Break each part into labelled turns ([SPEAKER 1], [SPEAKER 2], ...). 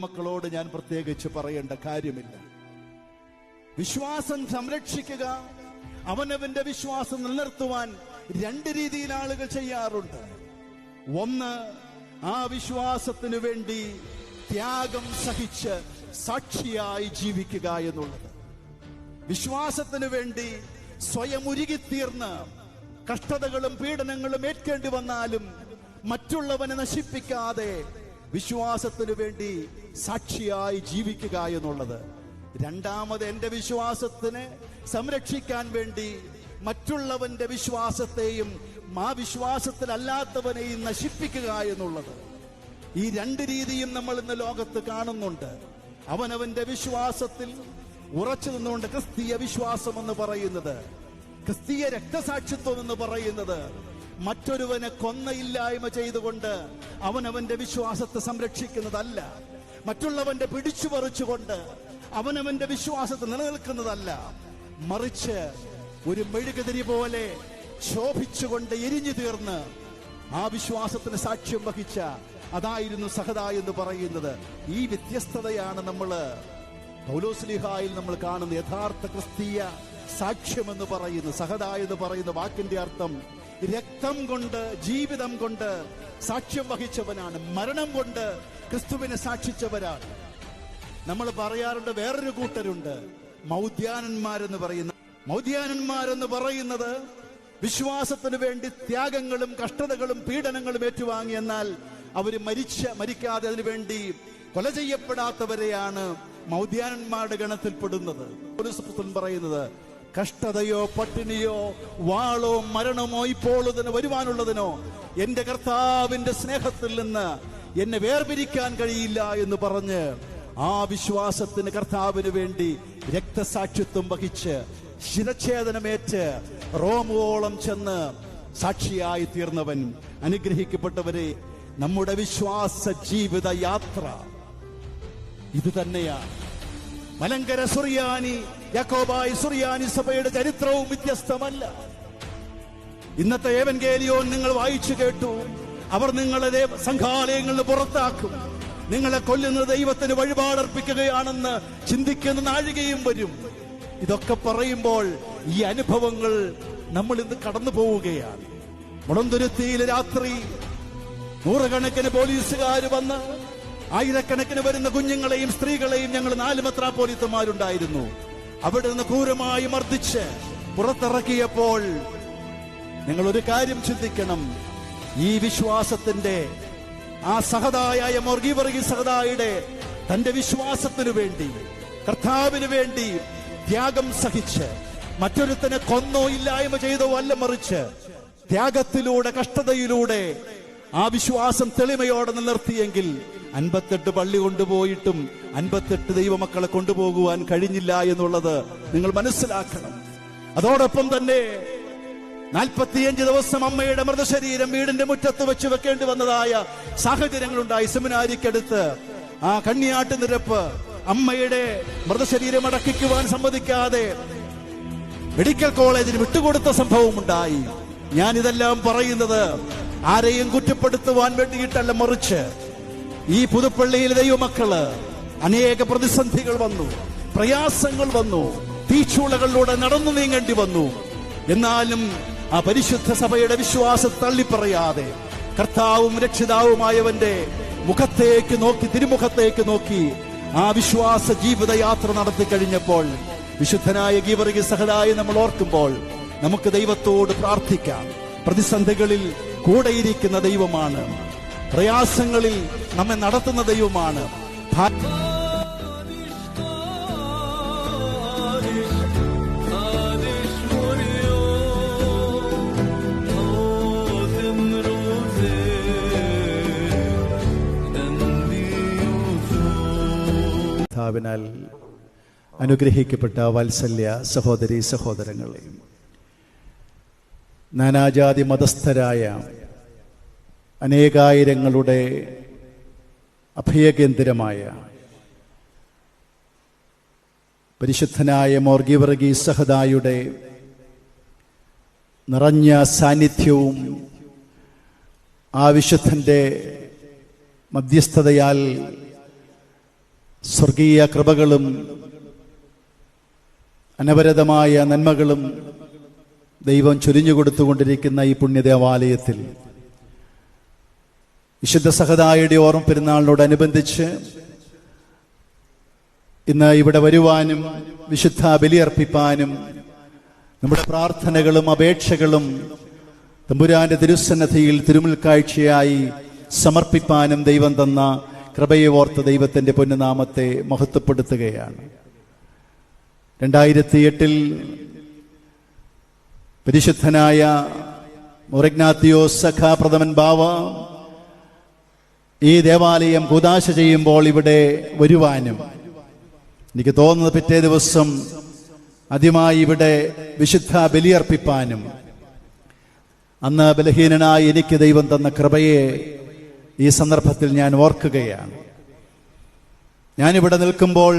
[SPEAKER 1] മക്കളോട് ഞാൻ പ്രത്യേകിച്ച് പറയേണ്ട കാര്യമില്ല. വിശ്വാസം സംരക്ഷിക്കുക, അവനവന്റെ വിശ്വാസം നിലനിർത്തുവാൻ രണ്ട് രീതിയിൽ ആളുകൾ ചെയ്യാറുണ്ട്. ഒന്ന്, ആ വിശ്വാസത്തിനു വേണ്ടി ത്യാഗം സഹിച്ച് സാക്ഷിയായി ജീവിക്കുക എന്നുള്ളത്. വിശ്വാസത്തിനു വേണ്ടി സ്വയം ഉരുകിത്തീർന്ന് കഷ്ടതകളും പീഡനങ്ങളും ഏൽക്കേണ്ടി വന്നാലും മറ്റുള്ളവനെ നശിപ്പിക്കാതെ വിശ്വാസത്തിനു വേണ്ടി സാക്ഷിയായി ജീവിക്കുക എന്നുള്ളത്. രണ്ടാമത്, എന്റെ വിശ്വാസത്തിനെ സംരക്ഷിക്കാൻ വേണ്ടി മറ്റുള്ളവന്റെ വിശ്വാസത്തെയും ആ വിശ്വാസത്തിലല്ലാത്തവനെയും നശിപ്പിക്കുക എന്നുള്ളത്. ഈ രണ്ട് രീതിയും നമ്മൾ ഇന്ന് ലോകത്ത് കാണുന്നുണ്ട്. അവനവന്റെ വിശ്വാസത്തിൽ ഉറച്ചു നിന്നുകൊണ്ട് ക്രിസ്തീയ വിശ്വാസം എന്ന് പറയുന്നത്, ക്രിസ്തീയ രക്തസാക്ഷിത്വം എന്ന് പറയുന്നത്, മറ്റൊരുവനെ കൊന്നയില്ലായ്മ ചെയ്തുകൊണ്ട് അവനവന്റെ വിശ്വാസത്തെ സംരക്ഷിക്കുന്നതല്ല. മറ്റുള്ളവന്റെ പിടിച്ചു പറിച്ചുകൊണ്ട് അവനവന്റെ വിശ്വാസത്തെ നിലനിൽക്കുന്നതല്ല. മറിച്ച് ഒരു മെഴുകുതിരി പോലെ ശോഭിച്ചുകൊണ്ട് എരിഞ്ഞു തീർന്ന് ആ വിശ്വാസത്തിന് സാക്ഷ്യം വഹിച്ച, അതായിരുന്നു സഹദ എന്ന് പറയുന്നത്. ഈ വ്യത്യസ്തതയാണ് പൗലോസ്ലീഹായിൽ നമ്മൾ കാണുന്ന യഥാർത്ഥ ക്രിസ്തീയ സാക്ഷ്യം എന്ന് പറയുന്നത്. സഹദ എന്ന് പറയുന്ന വാക്കിന്റെ അർത്ഥം രക്തം കൊണ്ട്, ജീവിതം കൊണ്ട് സാക്ഷ്യം വഹിച്ചവനാണ്. മരണം കൊണ്ട് ക്രിസ്തുവിനെ സാക്ഷിച്ചവരാണ്. നമ്മൾ പറയാറുണ്ട്, വേറൊരു കൂട്ടരുണ്ട്, മൗദ്യാനന്മാരെന്ന് പറയുന്നത് വിശ്വാസത്തിന് വേണ്ടി ത്യാഗങ്ങളും കഷ്ടതകളും പീഡനങ്ങളും ഏറ്റുവാങ്ങി, എന്നാൽ അവര് മരിക്കാതെ അതിനുവേണ്ടി കൊല ചെയ്യപ്പെടാത്തവരെയാണ് മൗദ്യാനന്മാരുടെ ഗണത്തിൽപ്പെടുന്നത്. പറയുന്നത്, കഷ്ടതയോ പട്ടിണിയോ വാളോ മരണമോ ഇപ്പോൾ വരുവാനുള്ളതിനോ എന്റെ കർത്താവിന്റെ സ്നേഹത്തിൽ നിന്ന് എന്നെ വേർപിരിക്കാൻ കഴിയില്ല എന്ന് പറഞ്ഞ് ആ വിശ്വാസത്തിന് കർത്താവിന് വേണ്ടി രക്തസാക്ഷിത്വം വഹിച്ച് ശിരച്ഛേദനമേറ്റ് റോമോളം ചെന്ന് സാക്ഷിയായി തീർന്നവൻ. അനുഗ്രഹിക്കപ്പെട്ടവരെ, നമ്മുടെ വിശ്വാസ ജീവിത യാത്ര ഇത് തന്നെയാണ്. മലങ്കര സുറിയാനി, യാക്കോബായ സുറിയാനി സഭയുടെ ചരിത്രവും വ്യത്യസ്തമല്ല. ഇന്നത്തെ ഏവൻഗേലിയോൻ നിങ്ങൾ വായിച്ചു കേട്ടു. അവർ നിങ്ങളെ സംഘാലയങ്ങളിൽ പുറത്താക്കും, നിങ്ങളെ കൊല്ലുന്ന ദൈവത്തിന് വഴിപാടർപ്പിക്കുകയാണെന്ന് ചിന്തിക്കുന്ന നാഴികയും വരും. ഇതൊക്കെ പറയുമ്പോൾ ഈ അനുഭവങ്ങൾ നമ്മൾ ഇന്ന് കടന്നു പോവുകയാണ്. മുളന്തുരുത്തിയിലെ രാത്രി നൂറുകണക്കിന് പോലീസുകാർ വന്ന് ആയിരക്കണക്കിന് വരുന്ന കുഞ്ഞുങ്ങളെയും സ്ത്രീകളെയും ഞങ്ങൾ 4 മെത്രാപ്പോലീത്തമാരുണ്ടായിരുന്നു. അവിടെ നിന്ന് ക്രൂരമായി മർദ്ദിച്ച് പുറത്തിറക്കിയപ്പോൾ നിങ്ങൾ ഒരു കാര്യം ചിന്തിക്കണം. ഈ വിശ്വാസത്തിന്റെ ആ സഹദായ മോർഗീവർഗീസ് സഹദായുടെ തന്റെ വിശ്വാസത്തിനു വേണ്ടി, കർത്താവിന് വേണ്ടി ത്യാഗം സഹിച്ച് മറ്റൊരുത്തനെ കൊന്നോ ഇല്ലായ്മ ചെയ്തോ അല്ല, മറിച്ച് ത്യാഗത്തിലൂടെ, കഷ്ടതയിലൂടെ ആ വിശ്വാസം തെളിമയോടെ നിലനിർത്തിയെങ്കിൽ 58 പള്ളി കൊണ്ടുപോയിട്ടും 58 ദൈവമക്കളെ കൊണ്ടുപോകുവാൻ കഴിഞ്ഞില്ല എന്നുള്ളത് നിങ്ങൾ മനസ്സിലാക്കണം. അതോടൊപ്പം തന്നെ 45 ദിവസം അമ്മയുടെ മൃതശരീരം വീടിന്റെ മുറ്റത്ത് വെച്ച് വെക്കേണ്ടി വന്നതായ സാഹചര്യങ്ങളുണ്ടായി. സെമിനാരിക്കടുത്ത് ആ കണ്ണിയാട്ട് നിരപ്പ് അമ്മയുടെ മൃതശരീരം അടക്കിക്കുവാൻ സമ്മതിക്കാതെ മെഡിക്കൽ കോളേജിന് വിട്ടുകൊടുത്ത സംഭവം ഉണ്ടായി. ഞാനിതെല്ലാം പറയുന്നത് ആരെയും കുറ്റപ്പെടുത്തുവാൻ വേണ്ടിയിട്ടല്ല, മറിച്ച് ഈ പുതുപ്പള്ളിയിലെ ദൈവമക്കള് അനേക പ്രതിസന്ധികൾ വന്നു, പ്രയാസങ്ങൾ വന്നു, തീച്ചൂളകളിലൂടെ നടന്നു നീങ്ങേണ്ടി വന്നു. എന്നാലും ആ പരിശുദ്ധ സഭയുടെ വിശ്വാസം തള്ളിപ്പറയാതെ കർത്താവും രക്ഷിതാവുമായവന്റെ മുഖത്തേക്ക് നോക്കി, തിരുമുഖത്തേക്ക് നോക്കി ആ വിശ്വാസ ജീവിതയാത്ര നടത്തി കഴിഞ്ഞപ്പോൾ വിശുദ്ധനായ ഗീവർഗീസ് സഹദായെ നമ്മൾ ഓർക്കുമ്പോൾ നമുക്ക് ദൈവത്തോട് പ്രാർത്ഥിക്കാം. പ്രതിസന്ധികളിൽ കൂടെയിരിക്കുന്ന ദൈവമാണ്, പ്രയാസങ്ങളിൽ നമ്മെ നടത്തുന്ന ദൈവമാണ്. ാൽ അനുഗ്രഹിക്കപ്പെട്ട വാത്സല്യ സഹോദരീ സഹോദരങ്ങളെയും നാനാജാതി മതസ്ഥരായ അനേകായിരങ്ങളുടെ അഭയകേന്ദ്രമായ പരിശുദ്ധനായ മോർഗീവർഗീസ് സഹദായുടെ നിറഞ്ഞ സാന്നിധ്യവും ആ വിശുദ്ധന്റെ മധ്യസ്ഥതയാൽ സ്വർഗീയ കൃപകളും അനവരതമായ നന്മകളും ദൈവം ചൊരിഞ്ഞു കൊടുത്തുകൊണ്ടിരിക്കുന്ന ഈ പുണ്യദേവാലയത്തിൽ വിശുദ്ധ സഹദായുടെ ഓർമ്മ പെരുന്നാളിനോടനുബന്ധിച്ച് ഇന്ന് ഇവിടെ വരുവാനും വിശുദ്ധ ബലിയർപ്പിപ്പാനും നമ്മുടെ പ്രാർത്ഥനകളും അപേക്ഷകളും തമ്പുരാന്റെ തിരുസന്നിധിയിൽ തിരുമുൽക്കാഴ്ചയായി സമർപ്പിപ്പാനും ദൈവം തന്ന കൃപയെ ഓർത്ത് ദൈവത്തിന്റെ പൊന്നുനാമത്തെ മഹത്വപ്പെടുത്തുകയാണ്. 2008 പരിശുദ്ധനായ മൊറിഗ്നാത്തിയോസ് സഖാ പ്രഥമൻ ബാവ ഈ ദേവാലയം കൂദാശ ചെയ്യുമ്പോൾ ഇവിടെ വരുവാനും എനിക്ക് തോന്നുന്നത് പിറ്റേ ദിവസം ആദ്യമായി ഇവിടെ വിശുദ്ധ ബലിയർപ്പിപ്പാനും അന്ന് ബലഹീനനായി എനിക്ക് ദൈവം തന്ന കൃപയെ ഈ സന്ദർഭത്തിൽ ഞാൻ ഓർക്കുകയാണ്. ഞാനിവിടെ നിൽക്കുമ്പോൾ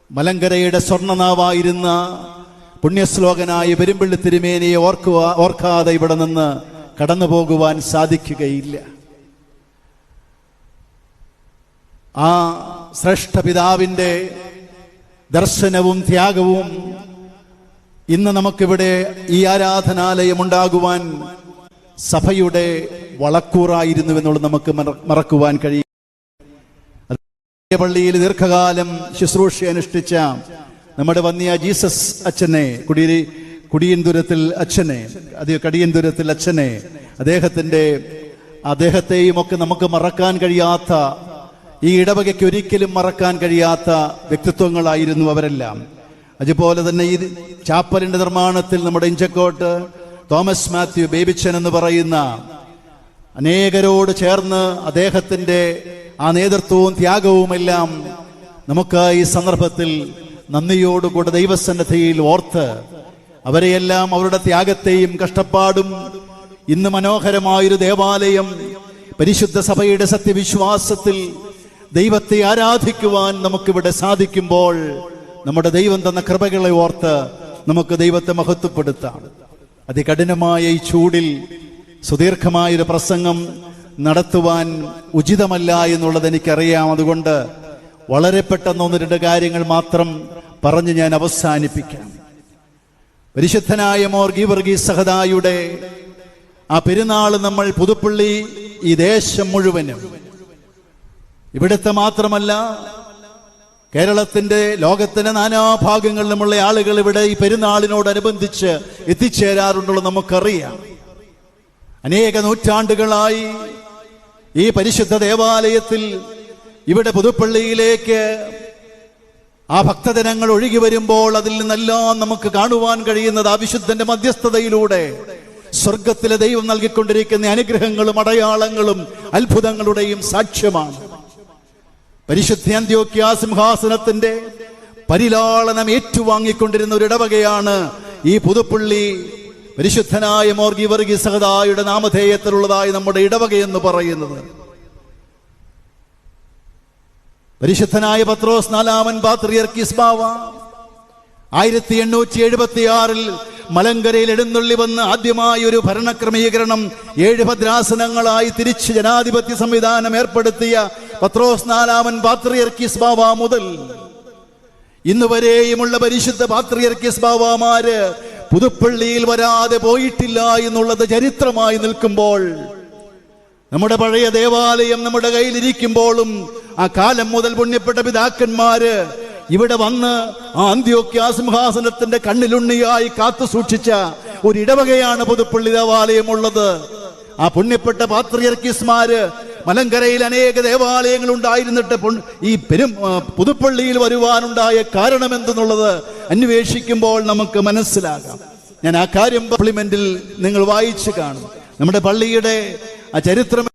[SPEAKER 1] മലങ്കരയുടെ സ്വർണ്ണനാവായിരുന്ന പുണ്യശ്ലോകനായ പെരുമ്പള്ളി തിരുമേനിയെ ഓർക്കാതെ ഇവിടെ നിന്ന് കടന്നു പോകുവാൻ സാധിക്കുകയില്ല. ആ ശ്രേഷ്ഠ പിതാവിൻ്റെ ദർശനവും ത്യാഗവും ഇന്ന് നമുക്കിവിടെ ഈ ആരാധനാലയം ഉണ്ടാകുവാൻ സഭയുടെ വളക്കൂറായിരുന്നു എന്നുള്ളത് നമുക്ക് മറക്കുവാൻ കഴിയും. പള്ളിയിൽ ദീർഘകാലം ശുശ്രൂഷ അനുഷ്ഠിച്ച നമ്മുടെ വന്നിയ ജീസസ് അച്ഛനെ, കടിയന്തുരത്തിൽ അച്ഛനെ അദ്ദേഹത്തെയും ഒക്കെ നമുക്ക് മറക്കാൻ കഴിയാത്ത, ഈ ഇടവകയ്ക്ക് ഒരിക്കലും മറക്കാൻ കഴിയാത്ത വ്യക്തിത്വങ്ങളായിരുന്നു അവരെല്ലാം. അതുപോലെ തന്നെ ഈ ചാപ്പലിന്റെ നിർമ്മാണത്തിൽ നമ്മുടെ ഇഞ്ചക്കോട്ട് തോമസ് മാത്യു ബേബിച്ചൻ എന്ന് പറയുന്ന അനേകരോട് ചേർന്ന് അദ്ദേഹത്തിന്റെ ആ നേതൃത്വവും ത്യാഗവുമെല്ലാം നമുക്ക് ഈ സന്ദർഭത്തിൽ നന്ദിയോടുകൂടെ ദൈവസന്നിധിയിൽ ഓർത്ത് അവരെയെല്ലാം അവരുടെ ത്യാഗത്തെയും കഷ്ടപ്പാടും ഇന്ന് മനോഹരമായൊരു ദേവാലയം പരിശുദ്ധ സഭയുടെ സത്യവിശ്വാസത്തിൽ ദൈവത്തെ ആരാധിക്കുവാൻ നമുക്കിവിടെ സാധിക്കുമ്പോൾ നമ്മുടെ ദൈവം തന്ന കൃപകളെ ഓർത്ത് നമുക്ക് ദൈവത്തെ മഹത്വപ്പെടുത്താം. അതികഠിനമായ ഈ ചൂടിൽ സുദീർഘമായൊരു പ്രസംഗം നടത്തുവാൻ ഉചിതമല്ല എന്നുള്ളത് എനിക്കറിയാം. അതുകൊണ്ട് വളരെ പെട്ടെന്ന് 1-2 കാര്യങ്ങൾ മാത്രം പറഞ്ഞ് ഞാൻ അവസാനിപ്പിക്കാം. പരിശുദ്ധനായ മോർ ഗീവർഗീസ് സഹദായുടെ ആ പെരുന്നാൾ നമ്മൾ പുതുപ്പള്ളി, ഈ ദേശം മുഴുവനും, ഇവിടുത്തെ മാത്രമല്ല കേരളത്തിന്റെ ലോകത്തിന്റെ നാനാഭാഗങ്ങളിലുമുള്ള ആളുകൾ ഇവിടെ ഈ പെരുന്നാളിനോടനുബന്ധിച്ച് എത്തിച്ചേരാറുണ്ടെന്ന് നമുക്കറിയാം. അനേക നൂറ്റാണ്ടുകളായി ഈ പരിശുദ്ധ ദേവാലയത്തിൽ ഇവിടെ പുതുപ്പള്ളിയിലേക്ക് ആ ഭക്തജനങ്ങൾ ഒഴുകി വരുമ്പോൾ അതിൽ നിന്നെല്ലാം നമുക്ക് കാണുവാൻ കഴിയുന്നത് ആ വിശുദ്ധന്റെ മധ്യസ്ഥതയിലൂടെ സ്വർഗത്തിലെ ദൈവം നൽകിക്കൊണ്ടിരിക്കുന്ന അനുഗ്രഹങ്ങളും അടയാളങ്ങളും അത്ഭുതങ്ങളുടെയും സാക്ഷ്യമാണ്. പരിശുദ്ധ അന്ത്യോക്യ സിംഹാസനത്തിന്റെ പരിലാളനം ഏറ്റുവാങ്ങിക്കൊണ്ടിരുന്ന ഒരു ഇടവകയാണ് ഈ പുതുപ്പള്ളി പരിശുദ്ധനായ മോർ ഗീവർഗീസ് സഹദായുടെ നാമധേയത്തിലുള്ളതായി നമ്മുടെ ഇടവകയെന്ന് പറയുന്നത്. പരിശുദ്ധനായ പത്രോസ് 4-ാമൻ പാത്രിയർക്കീസ് ബാവ 1876 മലങ്കരയിൽ എഴുന്നള്ളി വന്ന് ആദ്യമായി ഒരു ഭരണക്രമീകരണം 7 ഭദ്രാസനങ്ങളായി തിരിച്ച് ജനാധിപത്യ സംവിധാനം ഏർപ്പെടുത്തിയ പത്രോസ് 4-ാമൻ പാത്രിയർക്കീസ് ബാവ മുതൽ ഇന്നുവരെയുമുള്ള പരിശുദ്ധ പാത്രിയർക്കീസ് ബാവമാര് പുതുപ്പള്ളിയിൽ വരാതെ പോയിട്ടില്ല എന്നുള്ളത് ചരിത്രമായി നിൽക്കുമ്പോൾ, നമ്മുടെ പഴയ ദേവാലയം നമ്മുടെ കയ്യിലിരിക്കുമ്പോഴും ആ കാലം മുതൽ പുണ്യപ്പെട്ട പിതാക്കന്മാര് ഇവിടെ വന്ന് ആ അന്ത്യോക്യ സിംഹാസനത്തിന്റെ കണ്ണിലുണ്ണിയായി കാത്തു സൂക്ഷിച്ച ഒരു ഇടവകയാണ് പുതുപ്പള്ളി ദേവാലയം ഉള്ളത്. ആ പുണ്യപ്പെട്ട പാത്രിയർക്കീസ്മാര് മലങ്കരയിൽ അനേക ദേവാലയങ്ങൾ ഉണ്ടായിരുന്നിട്ട് ഈ പുതുപ്പള്ളിയിൽ വരുവാനുണ്ടായ കാരണം എന്തെന്നുള്ളത് അന്വേഷിക്കുമ്പോൾ നമുക്ക് മനസ്സിലാകാം. ഞാൻ ആ കാര്യം പാർലമെന്റിൽ നിങ്ങൾ വായിച്ചു കാണും. നമ്മുടെ പള്ളിയുടെ ആ ചരിത്രം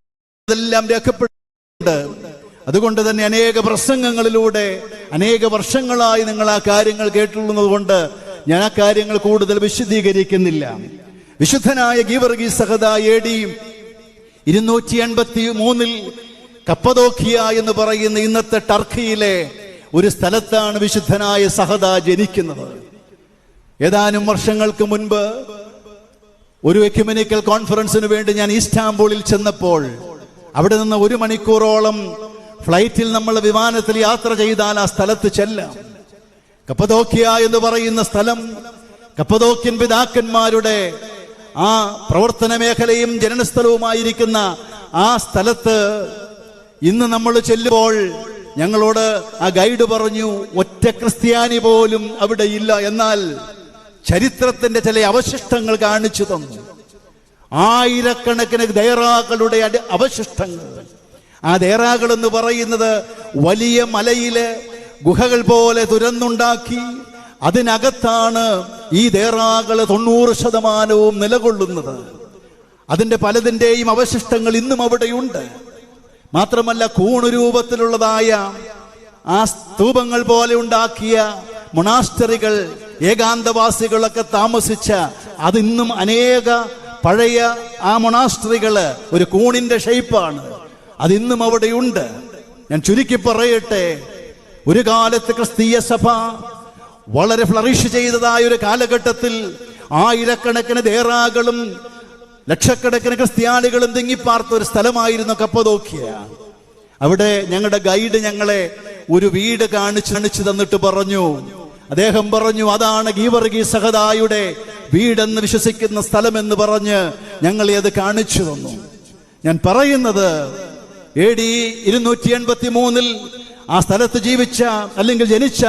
[SPEAKER 1] എല്ലാം രേഖപ്പെട്ടിട്ടുണ്ട്. അതുകൊണ്ട് തന്നെ അനേക പ്രസംഗങ്ങളിലൂടെ അനേക വർഷങ്ങളായി നിങ്ങൾ ആ കാര്യങ്ങൾ കേട്ടുള്ളത് കൊണ്ട് ഞാൻ ആ കാര്യങ്ങൾ കൂടുതൽ വിശദീകരിക്കുന്നില്ല. വിശുദ്ധനായ ഗീവർഗീസ് സഹദാ AD 283 കപ്പദോക്കിയ എന്ന് പറയുന്ന ഇന്നത്തെ ടർക്കിയിലെ ഒരു സ്ഥലത്താണ് വിശുദ്ധനായ സഹദാ ജനിക്കുന്നത്. ഏതാനും വർഷങ്ങൾക്ക് മുൻപ് ഒരു എക്യുമെനിക്കൽ കോൺഫറൻസിന് വേണ്ടി ഞാൻ ഇസ്താംബൂളിൽ ചെന്നപ്പോൾ അവിടെ നിന്ന് 1 മണിക്കൂറോളം ഫ്ലൈറ്റിൽ നമ്മൾ വിമാനത്തിൽ യാത്ര ചെയ്താൽ ആ സ്ഥലത്ത് ചെല്ലാം. കപ്പദോക്യ എന്ന് പറയുന്ന സ്ഥലം കപ്പദോക്യൻ പിതാക്കന്മാരുടെ ആ പ്രവർത്തന മേഖലയും ജനനസ്ഥലവുമായിരിക്കുന്ന ആ സ്ഥലത്ത് ഇന്ന് നമ്മൾ ചെല്ലുമ്പോൾ ഞങ്ങളോട് ആ ഗൈഡ് പറഞ്ഞു, ഒറ്റ ക്രിസ്ത്യാനി പോലും അവിടെ ഇല്ല. എന്നാൽ ചരിത്രത്തിന്റെ ചില അവശിഷ്ടങ്ങൾ കാണിച്ചു തന്നു. ആയിരക്കണക്കിന് ദേറാകളുടെ അവശിഷ്ടങ്ങൾ. ആ ദേറാകൾ എന്ന് പറയുന്നത് വലിയ മലയിലെ ഗുഹകൾ പോലെ തുരന്നുണ്ടാക്കി അതിനകത്താണ് ഈ ദേറാകൾ 90% നിലകൊള്ളുന്നത്. അതിന്റെ പലതിന്റെയും അവശിഷ്ടങ്ങൾ ഇന്നും അവിടെയുണ്ട്. മാത്രമല്ല, കൂണുരൂപത്തിലുള്ളതായ ആ സ്തൂപങ്ങൾ പോലെ ഉണ്ടാക്കിയ മൊണാസ്റ്ററികൾ, ഏകാന്തവാസികളൊക്കെ താമസിച്ച അതിന്നും അനേക പഴയ ആ മൊണാസ്റ്ററികള് ഒരു കൂണിന്റെ ഷേപ്പാണ്. അതിന്നും അവിടെയുണ്ട്. ഞാൻ ചുരുക്കി പറയട്ടെ, ഒരു കാലത്ത് ക്രിസ്തീയ സഭ വളരെ ഫ്ലറിഷ് ചെയ്തതായ ഒരു കാലഘട്ടത്തിൽ ആയിരക്കണക്കിന് ദേറാകളും ലക്ഷക്കണക്കിന് ക്രിസ്ത്യാനികളും തിങ്ങിപ്പാർത്ത ഒരു സ്ഥലമായിരുന്നു കപ്പദോക്യ. അവിടെ ഞങ്ങളുടെ ഗൈഡ് ഞങ്ങളെ ഒരു വീട് കാണിച്ചു തന്നിട്ട് പറഞ്ഞു, അദ്ദേഹം പറഞ്ഞു, അതാണ് ഗീവർഗീസ് സഹദായുടെ വീടെന്ന് വിശ്വസിക്കുന്ന സ്ഥലമെന്ന് പറഞ്ഞ് ഞങ്ങളെ അത് കാണിച്ചു തന്നു. ഞാൻ പറയുന്നത് AD 283 ആ സ്ഥലത്ത് ജീവിച്ച അല്ലെങ്കിൽ ജനിച്ച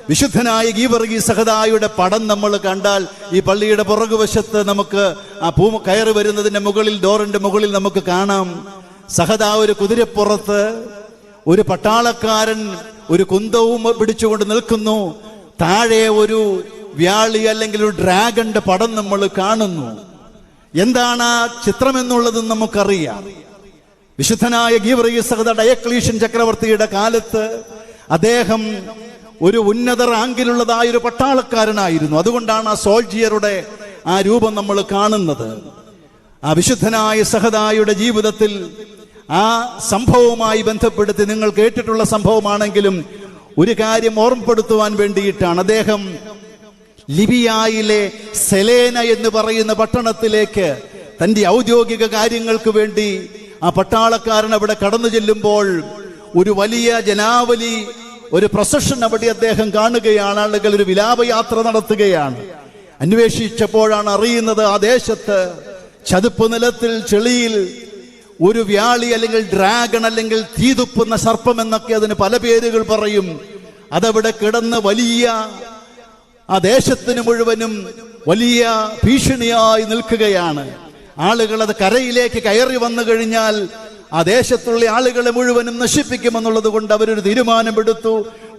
[SPEAKER 1] വിശുദ്ധനായ ഗീവർഗീസ് സഹദായുടെ പടം നമ്മൾ കണ്ടാൽ ഈ പള്ളിയുടെ പുറകുവശത്ത് നമുക്ക് ആ കയറി വരുന്നതിന്റെ മുകളിൽ, ഡോറിന്റെ മുകളിൽ നമുക്ക് കാണാം. സഹദാ ഒരു കുതിരപ്പുറത്ത്, ഒരു പട്ടാളക്കാരൻ ഒരു കുന്തവും പിടിച്ചുകൊണ്ട് നിൽക്കുന്നു. താഴെ ഒരു വ്യാളി അല്ലെങ്കിൽ ഒരു ഡ്രാഗന്റെ പടം നമ്മൾ കാണുന്നു. എന്താണ് ആ ചിത്രം എന്നുള്ളത് നമുക്കറിയാം. വിശുദ്ധനായ ഗീവർഗീസ് സഹദാ ഡയക്ലീഷ്യൻ ചക്രവർത്തിയുടെ കാലത്ത് അദ്ദേഹം ഒരു ഉന്നത റാങ്കിലുള്ളതായ ഒരു പട്ടാളക്കാരനായിരുന്നു. അതുകൊണ്ടാണ് ആ സോൾജിയറുടെ ആ രൂപം നമ്മൾ കാണുന്നത്. ആ വിശുദ്ധനായ സഹദായുടെ ജീവിതത്തിൽ ആ സംഭവവുമായി ബന്ധപ്പെടുത്തി നിങ്ങൾ കേട്ടിട്ടുള്ള സംഭവമാണെങ്കിലും ഒരു കാര്യം ഓർമ്മപ്പെടുത്തുവാൻ വേണ്ടിയിട്ടാണ്. അദ്ദേഹം ലിബിയയിലെ സെലേന എന്ന് പറയുന്ന പട്ടണത്തിലേക്ക് തന്റെ ഔദ്യോഗിക കാര്യങ്ങൾക്ക് വേണ്ടി ആ പട്ടാളക്കാരൻ അവിടെ കടന്നു ചെല്ലുമ്പോൾ ഒരു വലിയ ജനാവലി, ഒരു പ്രൊസഷൻ അവിടെ അദ്ദേഹം കാണുകയാണ്. ആളുകൾ ഒരു വിലാപയാത്ര നടത്തുകയാണ്. അന്വേഷിച്ചപ്പോഴാണ് അറിയുന്നത് ആ ദേശത്ത് ചതുപ്പ് നിലത്തിൽ ചെളിയിൽ ഒരു വ്യാളി അല്ലെങ്കിൽ ഡ്രാഗൺ അല്ലെങ്കിൽ തീതുപ്പുന്ന സർപ്പം എന്നൊക്കെ അതിന് പല പേരുകൾ പറയും. അതവിടെ കിടന്ന് വലിയ ആ ദേശത്തിന് മുഴുവനും വലിയ ഭീഷണിയായി നിൽക്കുകയാണ്. ആളുകൾ അത് കരയിലേക്ക് കയറി വന്നു കഴിഞ്ഞാൽ ആ ദേശത്തുള്ള ആളുകളെ മുഴുവനും നശിപ്പിക്കുമെന്നുള്ളത് കൊണ്ട് അവരൊരു തീരുമാനമെടുത്തു.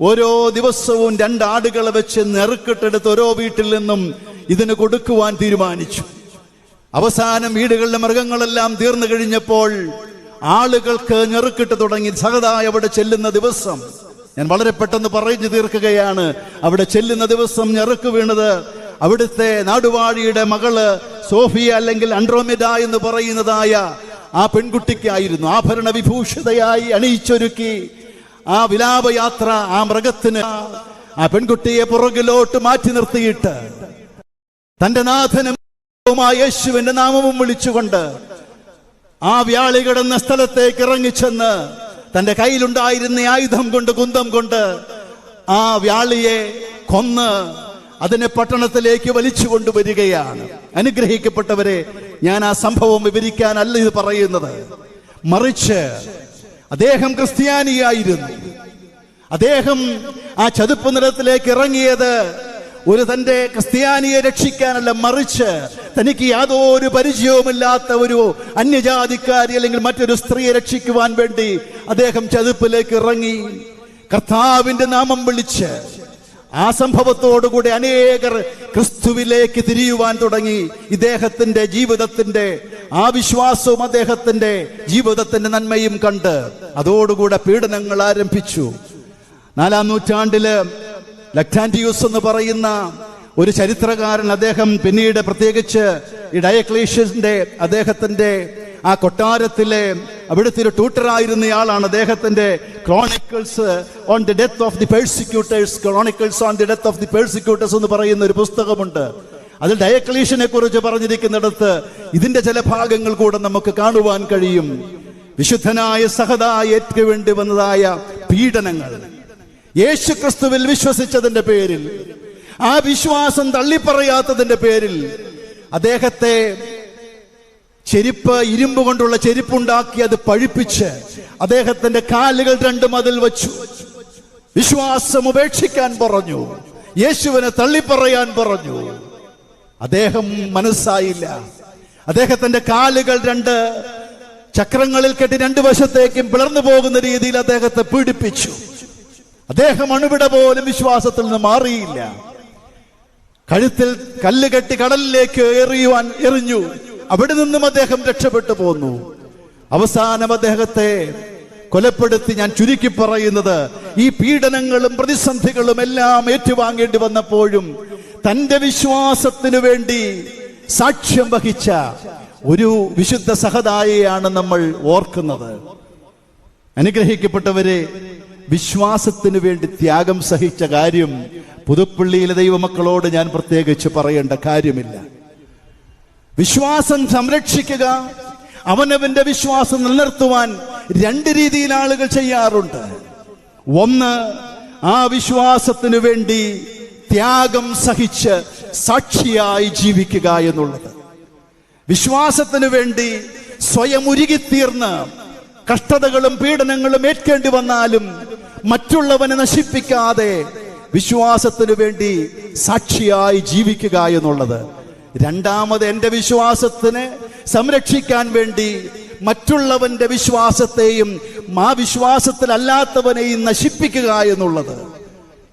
[SPEAKER 1] ഓരോ ദിവസവും 2 ആടുകളെ വെച്ച് നെറുക്കിട്ടെടുത്ത് ഓരോ വീട്ടിൽ നിന്നും ഇതിന് കൊടുക്കുവാൻ തീരുമാനിച്ചു. അവസാനം വീടുകളിലെ മൃഗങ്ങളെല്ലാം തീർന്നു കഴിഞ്ഞപ്പോൾ ആളുകൾക്ക് ഞെറുക്കിട്ട് തുടങ്ങി. സഹദായ അവിടെ ചെല്ലുന്ന ദിവസം, ഞാൻ വളരെ പെട്ടെന്ന് പറഞ്ഞു തീർക്കുകയാണ്, അവിടെ ചെല്ലുന്ന ദിവസം ഞെറുക്ക് വീണത് അവിടുത്തെ നാടുവാഴിയുടെ മകള് സോഫിയ അല്ലെങ്കിൽ അൻഡ്രോമെഡ എന്ന് പറയുന്നതായ ആ പെൺകുട്ടിക്കായിരുന്നു. ആഭരണ വിഭൂഷിതയായി അണിയിച്ചൊരുക്കി ആ വിലാപയാത്ര ആ മൃഗത്തിന് ആ പെൺകുട്ടിയെ പുറകിലോട്ട് മാറ്റി നിർത്തിയിട്ട് തന്റെ നാഥനും യേശുവിന്റെ നാമവും വിളിച്ചുകൊണ്ട് ആ വ്യാളി കിടന്ന സ്ഥലത്തേക്ക് ഇറങ്ങിച്ചെന്ന് തന്റെ കയ്യിലുണ്ടായിരുന്ന ആയുധം കൊണ്ട്, കുന്തം കൊണ്ട് ആ വ്യാളിയെ കൊന്ന് അതിനെ പട്ടണത്തിലേക്ക് വലിച്ചു കൊണ്ടുവരികയാണ്. അനുഗ്രഹിക്കപ്പെട്ടവരെ, ഞാൻ ആ സംഭവം വിവരിക്കാനല്ല ഇത് പറയുന്നത്. മറിച്ച് അദ്ദേഹം ക്രിസ്ത്യാനിയായിരുന്നു. അദ്ദേഹം ആ ചതുപ്പ് നിലത്തിലേക്ക് ഇറങ്ങിയത് ഒരു തന്റെ ക്രിസ്ത്യാനിയെ രക്ഷിക്കാനല്ല, മറിച്ച് തനിക്ക് യാതൊരു പരിചയവുമില്ലാത്ത ഒരു അന്യജാതിക്കാരി അല്ലെങ്കിൽ മറ്റൊരു സ്ത്രീയെ രക്ഷിക്കുവാൻ വേണ്ടി അദ്ദേഹം ചതുപ്പിലേക്ക് ഇറങ്ങി. കർത്താവിന്റെ നാമം വിളിച്ച് ആ സംഭവത്തോടുകൂടി അനേകർ ക്രിസ്തുവിലേക്ക് തിരിയുവാൻ തുടങ്ങി. ഇദ്ദേഹത്തിന്റെ ജീവിതത്തിന്റെ ആ വിശ്വാസവും അദ്ദേഹത്തിന്റെ ജീവിതത്തിന്റെ നന്മയും കണ്ട് അതോടുകൂടെ പീഡനങ്ങൾ ആരംഭിച്ചു. 4-ാം നൂറ്റാണ്ടില് ലക്ടാന്റിയൂസ് എന്ന് പറയുന്ന ഒരു ചരിത്രകാരൻ, അദ്ദേഹം പിന്നീട് പ്രത്യേകിച്ച് ഈ ഡയക്ലീഷ്യന്റെ അദ്ദേഹത്തിന്റെ ആ കൊട്ടാരത്തിലെ അവിടുത്തെ ഒരു ട്യൂട്ടറായിരുന്നയാളാണ്. അദ്ദേഹത്തിന്റെ chronicles on the death of the persecutors, chronicles on the death of the persecutors എന്ന് പറയുന്ന ഒരു പുസ്തകമുണ്ട്. അതിൽ ഡയക്ലീഷ്യനെ കുറിച്ച് പറഞ്ഞിരിക്കുന്നിടത്ത് ഇതിന്റെ ചില ഭാഗങ്ങൾ കൂടെ നമുക്ക് കാണുവാൻ കഴിയും. വിശുദ്ധനായ സഹദായേക്ക് വേണ്ടി വന്നതായ പീഡനങ്ങൾ, യേശുക്രിസ്തുവിൽ വിശ്വസിച്ചതിന്റെ പേരിൽ, ആ വിശ്വാസം തള്ളിപ്പറയാത്തതിന്റെ പേരിൽ അദ്ദേഹത്തെ ഇരുമ്പ് കൊണ്ടുള്ള ചെരുപ്പുണ്ടാക്കി അത് പഴിപ്പിച്ച് അദ്ദേഹത്തിന്റെ കാലുകൾ രണ്ടും അതിൽ വച്ചു. വിശ്വാസം ഉപേക്ഷിക്കാൻ പറഞ്ഞു, യേശുവിനെ തള്ളിപ്പറയാൻ പറഞ്ഞു. അദ്ദേഹം മനസ്സായില്ല. അദ്ദേഹത്തിന്റെ കാലുകൾ രണ്ട് ചക്രങ്ങളിൽ കെട്ടി രണ്ടു വശത്തേക്കും പിളർന്നു പോകുന്ന രീതിയിൽ അദ്ദേഹത്തെ പീഡിപ്പിച്ചു. അദ്ദേഹം അണുവിട പോലും വിശ്വാസത്തിൽ നിന്ന് മാറിയില്ല. കഴുത്തിൽ കല്ല് കെട്ടി കടലിലേക്ക് എറിഞ്ഞു. അവിടെ നിന്നും അദ്ദേഹം രക്ഷപ്പെട്ടു പോന്നു. അവസാനം അദ്ദേഹത്തെ കൊലപ്പെടുത്തി. ഞാൻ ചുരുക്കി പറയുന്നത്, ഈ പീഡനങ്ങളും പ്രതിസന്ധികളും എല്ലാം ഏറ്റുവാങ്ങേണ്ടി വന്നപ്പോഴും തന്റെ വിശ്വാസത്തിനു വേണ്ടി സാക്ഷ്യം വഹിച്ച ഒരു വിശുദ്ധ സഹദായെയാണ് നമ്മൾ ഓർക്കുന്നത്. അനുഗ്രഹിക്കപ്പെട്ടവരെ, വിശ്വാസത്തിനു വേണ്ടി ത്യാഗം സഹിച്ച കാര്യം പുതുപ്പള്ളിയിലെ ദൈവമക്കളോട് ഞാൻ പ്രത്യേകിച്ച് പറയേണ്ട കാര്യമില്ല. വിശ്വാസം സംരക്ഷിക്കുക, അവനവന്റെ വിശ്വാസം നിലനിർത്തുവാൻ രണ്ട് രീതിയിൽ ആളുകൾ ചെയ്യാറുണ്ട്. ഒന്ന്, ആ വിശ്വാസത്തിനു വേണ്ടി ത്യാഗം സഹിച്ച് സാക്ഷിയായി ജീവിക്കുക എന്നുള്ളത്. വിശ്വാസത്തിനു വേണ്ടി സ്വയം ഉരുകിത്തീർന്ന് കഷ്ടതകളും പീഡനങ്ങളും ഏൽക്കേണ്ടി വന്നാലും മറ്റുള്ളവനെ നശിപ്പിക്കാതെ വിശ്വാസത്തിനു വേണ്ടി സാക്ഷിയായി ജീവിക്കുക എന്നുള്ളത്. രണ്ടാമത്, എന്റെ വിശ്വാസത്തിനെ സംരക്ഷിക്കാൻ വേണ്ടി മറ്റുള്ളവന്റെ വിശ്വാസത്തെയും ആ വിശ്വാസത്തിലല്ലാത്തവനെയും നശിപ്പിക്കുക എന്നുള്ളത്.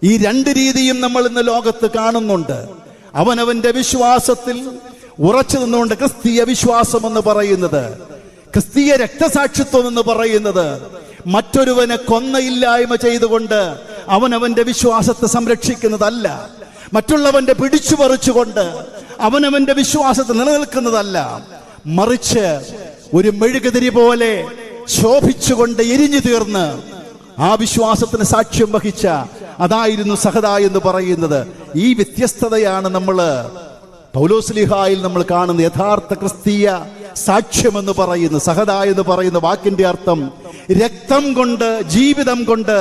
[SPEAKER 1] ഈ രണ്ട് രീതിയും നമ്മൾ ഇന്ന് ലോകത്ത് കാണുന്നുണ്ട്. അവനവന്റെ വിശ്വാസത്തിൽ ഉറച്ചു നിന്നുകൊണ്ട് ക്രിസ്തീയ വിശ്വാസം എന്ന് പറയുന്നത്, ക്രിസ്തീയ രക്തസാക്ഷിത്വം എന്ന് പറയുന്നത്, മറ്റൊരുവനെ കൊന്നയില്ലായ്മ ചെയ്തുകൊണ്ട് അവനവന്റെ വിശ്വാസത്തെ സംരക്ഷിക്കുന്നതല്ല. മറ്റുള്ളവന്റെ പിടിച്ചു പറിച്ചുകൊണ്ട് അവനവന്റെ വിശ്വാസത്തെ നിലനിൽക്കുന്നതല്ല. മറിച്ച് ഒരു മെഴുകുതിരി പോലെ ശോഭിച്ചുകൊണ്ട് എരിഞ്ഞു തീർന്ന് ആ വിശ്വാസത്തിന് സാക്ഷ്യം വഹിച്ച അതായിരുന്നു സഹദാ എന്ന് പറയുന്നത്. ഈ വ്യത്യസ്തതയാണ് നമ്മൾ പൗലോസ്ലീഹായിൽ നമ്മൾ കാണുന്ന യഥാർത്ഥ ക്രിസ്തീയ സാക്ഷ്യം എന്ന് പറയുന്ന. സഹദാ എന്ന് പറയുന്ന വാക്കിന്റെ അർത്ഥം രക്തം കൊണ്ട്, ജീവിതം കൊണ്ട്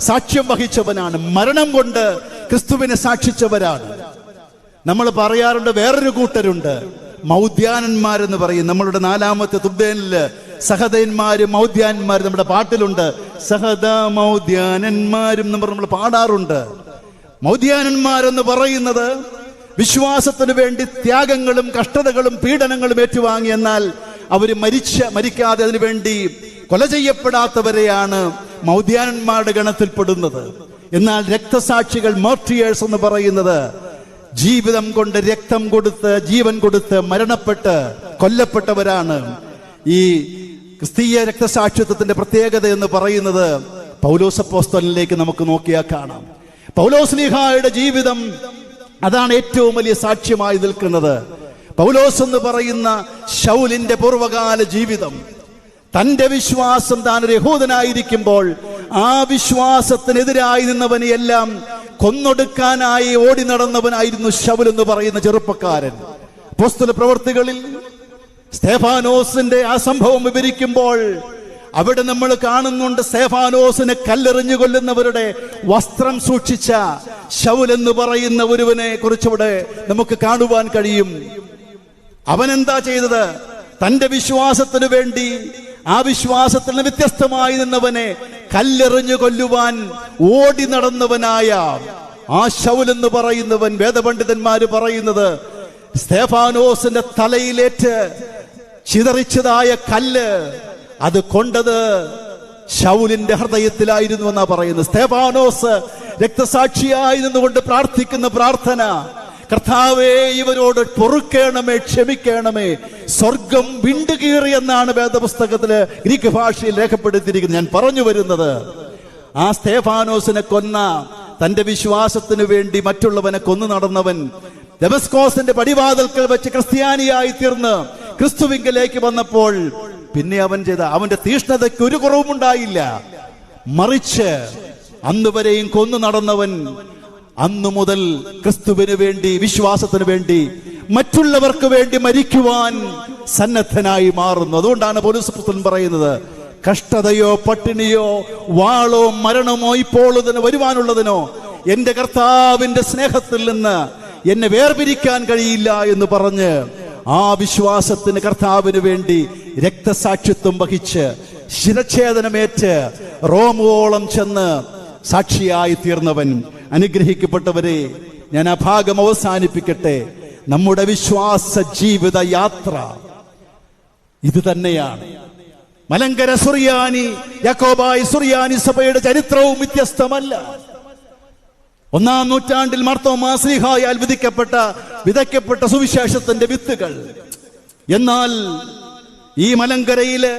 [SPEAKER 1] സാക്ഷ്യം വഹിച്ചവനാണ്. മരണം കൊണ്ട് ക്രിസ്തുവിനെ സാക്ഷിച്ചവരാണ്. നമ്മൾ പറയാറുണ്ട്, വേറൊരു കൂട്ടരുണ്ട്, മൗദ്യാനന്മാരെന്ന് പറയും. നമ്മളുടെ 4-ാമത്തെ തുബ്ദേനില് സഹദന്മാരും മൗദ്യാനന്മാരും നമ്മുടെ പാട്ടിലുണ്ട്. സഹദ മൗദ്യാനന്മാരും നമ്മൾ പാടാറുണ്ട്. മൗദ്യാനന്മാരെന്ന് പറയുന്നത് വിശ്വാസത്തിന് വേണ്ടി ത്യാഗങ്ങളും കഷ്ടതകളും പീഡനങ്ങളും ഏറ്റുവാങ്ങി, എന്നാൽ അവര് മരിക്കാതെ അതിനു വേണ്ടി കൊല ചെയ്യപ്പെടാത്തവരെയാണ് മൗദ്യാനന്മാരുടെ ഗണത്തിൽപ്പെടുന്നത്. എന്നാൽ രക്തസാക്ഷികൾ, മാർട്ടിയേഴ്സ് എന്ന് പറയുന്നത്, ജീവിതം കൊണ്ട് രക്തം കൊടുത്ത് ജീവൻ കൊടുത്ത് മരണപ്പെട്ട് കൊല്ലപ്പെട്ടവരാണ്. ഈ ക്രിസ്തീയ രക്തസാക്ഷിത്വത്തിന്റെ പ്രത്യേകത എന്ന് പറയുന്നത് പൗലോസ് അപ്പോസ്തലനിലേക്ക് നമുക്ക് നോക്കിയാൽ കാണാം. പൗലോസ്ലീഹായുടെ ജീവിതം അതാണ് ഏറ്റവും വലിയ സാക്ഷ്യമായി നിൽക്കുന്നത്. പൗലോസ് എന്ന് പറയുന്ന ശൗലിന്റെ പൂർവകാല ജീവിതം, തന്റെ വിശ്വാസം, താൻ ഒരു യഹൂദനായിരിക്കുമ്പോൾ ആ വിശ്വാസത്തിനെതിരായി നിന്നവനെയെല്ലാം കൊന്നൊടുക്കാനായി ഓടി നടന്നവനായിരുന്നു ശൗൽ എന്ന് പറയുന്ന ചെറുപ്പക്കാരൻ. അപ്പോസ്തല പ്രവർത്തികളിൽ സ്തെഫാനോസിന്റെ ആ സംഭവം വിവരിക്കുമ്പോൾ അവിടെ നമ്മൾ കാണുന്നുണ്ട്, സ്തെഫാനോസിനെ കല്ലെറിഞ്ഞു കൊല്ലുന്നവരുടെ വസ്ത്രം സൂക്ഷിച്ച ശൗൽ എന്ന് പറയുന്ന ഒരുവനെ കുറിച്ചവിടെ നമുക്ക് കാണുവാൻ കഴിയും. അവൻ എന്താ ചെയ്തത്? തന്റെ വിശ്വാസത്തിനു വേണ്ടി, ആ വിശ്വാസത്തിൽ നിന്ന് വ്യത്യസ്തമായി നിന്നവനെ കല്ലെറിഞ്ഞു കൊല്ലുവാൻ ഓടി നടന്നവനായ ആ ശൗൽ എന്ന് പറയുന്നവൻ, വേദപണ്ഡിതന്മാര് പറയുന്നത്, സ്തെഫാനോസിന്റെ തലയിലേറ്റ് ചിതറിച്ചതായ കല്ല് അത് കൊണ്ടത് ശൗലിന്റെ ഹൃദയത്തിലായിരുന്നു എന്നാ പറയുന്നത്. സ്തെഫാനോസ് രക്തസാക്ഷിയായി നിന്നുകൊണ്ട് പ്രാർത്ഥിക്കുന്ന പ്രാർത്ഥന, കർത്താവേ ഇവരോട് പൊറുക്കേണമേ, ക്ഷമിക്കണമേ, സ്വർഗം വിണ്ടുകീറി എന്നാണ് വേദപുസ്തകത്തില് ഗ്രീക്ക് ഭാഷയിൽ രേഖപ്പെടുത്തിയിരിക്കുന്നത്. ഞാൻ പറഞ്ഞു വരുന്നത്, ആ സ്തെഫാനോസിനെ കൊന്ന, തന്റെ വിശ്വാസത്തിനു വേണ്ടി മറ്റുള്ളവനെ കൊന്നു നടന്നവൻ ദമസ്കോസിന്റെ പടിവാതിൽക്കൽ വെച്ച് ക്രിസ്ത്യാനിയായി തീർന്ന് ക്രിസ്തുവിങ്കലേക്ക് വന്നപ്പോൾ പിന്നെ അവൻ ചെയ്ത അവന്റെ തീഷ്ണതയ്ക്ക് ഒരു കുറവുമുണ്ടായില്ല. മറിച്ച് അന്നുവരെയും കൊന്നു നടന്നവൻ അന്നു മുതൽ ക്രിസ്തുവിന് വേണ്ടി, വിശ്വാസത്തിന് വേണ്ടി, മറ്റുള്ളവർക്ക് വേണ്ടി മരിക്കുവാൻ സന്നദ്ധനായി മാറുന്നു. അതുകൊണ്ടാണ് പൗലോസ് പറയുന്നത്, കഷ്ടതയോ പട്ടിണിയോ വാളോ മരണമോ ഇപ്പോൾ വരുവാനുള്ളതിനോ എന്റെ കർത്താവിന്റെ സ്നേഹത്തിൽ നിന്ന് എന്നെ വേർപിരിക്കാൻ കഴിയില്ല എന്ന് പറഞ്ഞ് ആ വിശ്വാസത്തിന് കർത്താവിന് വേണ്ടി രക്തസാക്ഷിത്വം വഹിച്ച് ശിരച്ഛേദനമേറ്റ് റോമോളം ചെന്ന് സാക്ഷിയായി തീർന്നവൻ. അനുഗ്രഹിക്കപ്പെട്ടവരെ, ഞാൻ ആ ഭാഗം അവസാനിപ്പിക്കട്ടെ. നമ്മുടെ വിശ്വാസ ജീവിത യാത്ര ഇത് തന്നെയാണ്. മലങ്കര സുറിയാനി യാക്കോബായ സുറിയാനി സഭയുടെ ചരിത്രവും വ്യത്യസ്തമല്ല. 1-ാം നൂറ്റാണ്ടിൽ മാർത്തോമാ ശ്ലീഹായാൽ വിതയ്ക്കപ്പെട്ട സുവിശേഷത്തിന്റെ വിത്തുകൾ. എന്നാൽ ഈ മലങ്കരയില്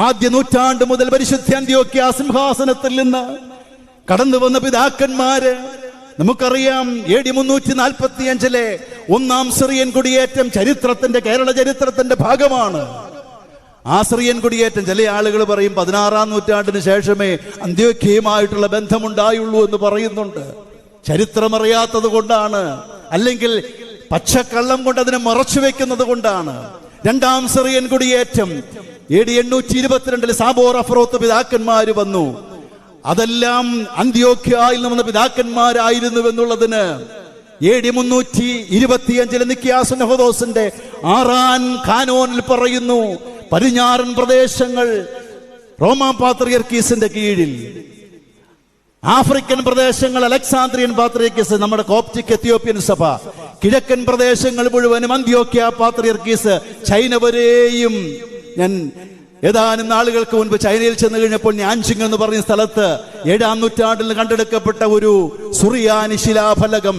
[SPEAKER 1] ആദ്യ നൂറ്റാണ്ട് മുതൽ പരിശുദ്ധ അന്ത്യോക്യ സിംഹാസനത്തിൽ നിന്ന് കടന്നു വന്ന പിതാക്കന്മാര്, നമുക്കറിയാം, AD 345 1-ാം സിറിയൻ കുടിയേറ്റം കേരള ചരിത്രത്തിന്റെ ഭാഗമാണ്. ആ സിറിയൻ കുടിയേറ്റം ചില ആളുകൾ പറയും 16-ാം നൂറ്റാണ്ടിന് ശേഷമേ അന്ത്യോക്യയുമായിട്ടുള്ള ബന്ധമുണ്ടായുള്ളൂ എന്ന് പറയുന്നുണ്ട്. ചരിത്രമറിയാത്തത് കൊണ്ടാണ്, അല്ലെങ്കിൽ പച്ചക്കള്ളം കൊണ്ട് അതിനെ മറച്ചു വെക്കുന്നത് കൊണ്ടാണ്. 2-ാം സിറിയൻ കുടിയേറ്റം AD 822 സാബോർ അഫ്രോത്ത് പിതാക്കന്മാര് വന്നു. അതെല്ലാം അന്ത്യോക്യയിൽ നിന്ന് പിതാക്കന്മാരായിരുന്നു എന്നുള്ളതിന് AD 325 നിക്കിയ സുന്നഹദോസിന്റെ 6-ാം കാനോനിൽ പറയുന്നു. പടിഞ്ഞാറൻ പ്രദേശങ്ങൾ റോമാ പാത്രിയർക്കീസിന്റെ കീഴിൽ, ആഫ്രിക്കൻ പ്രദേശങ്ങൾ അലക്സാന്ദ്രിയൻ പാത്രിയർക്കീസ്, നമ്മുടെ കോപ്റ്റിക് എത്യോപ്യൻ സഭ, കിഴക്കൻ പ്രദേശങ്ങൾ മുഴുവനും അന്ത്യോക്യ പാത്രിയർക്കീസ്, ചൈന വരെയും. ഞാൻ ഏതാനും നാളുകൾക്ക് മുൻപ് ചൈനയിൽ ചെന്ന് കഴിഞ്ഞപ്പോൾ ഞാൻഷിങ് എന്ന് പറയുന്ന സ്ഥലത്ത് 7-ാം നൂറ്റാണ്ടിൽ കണ്ടെടുക്കപ്പെട്ട ഒരു സുറിയാനി ശിലാഫലകം,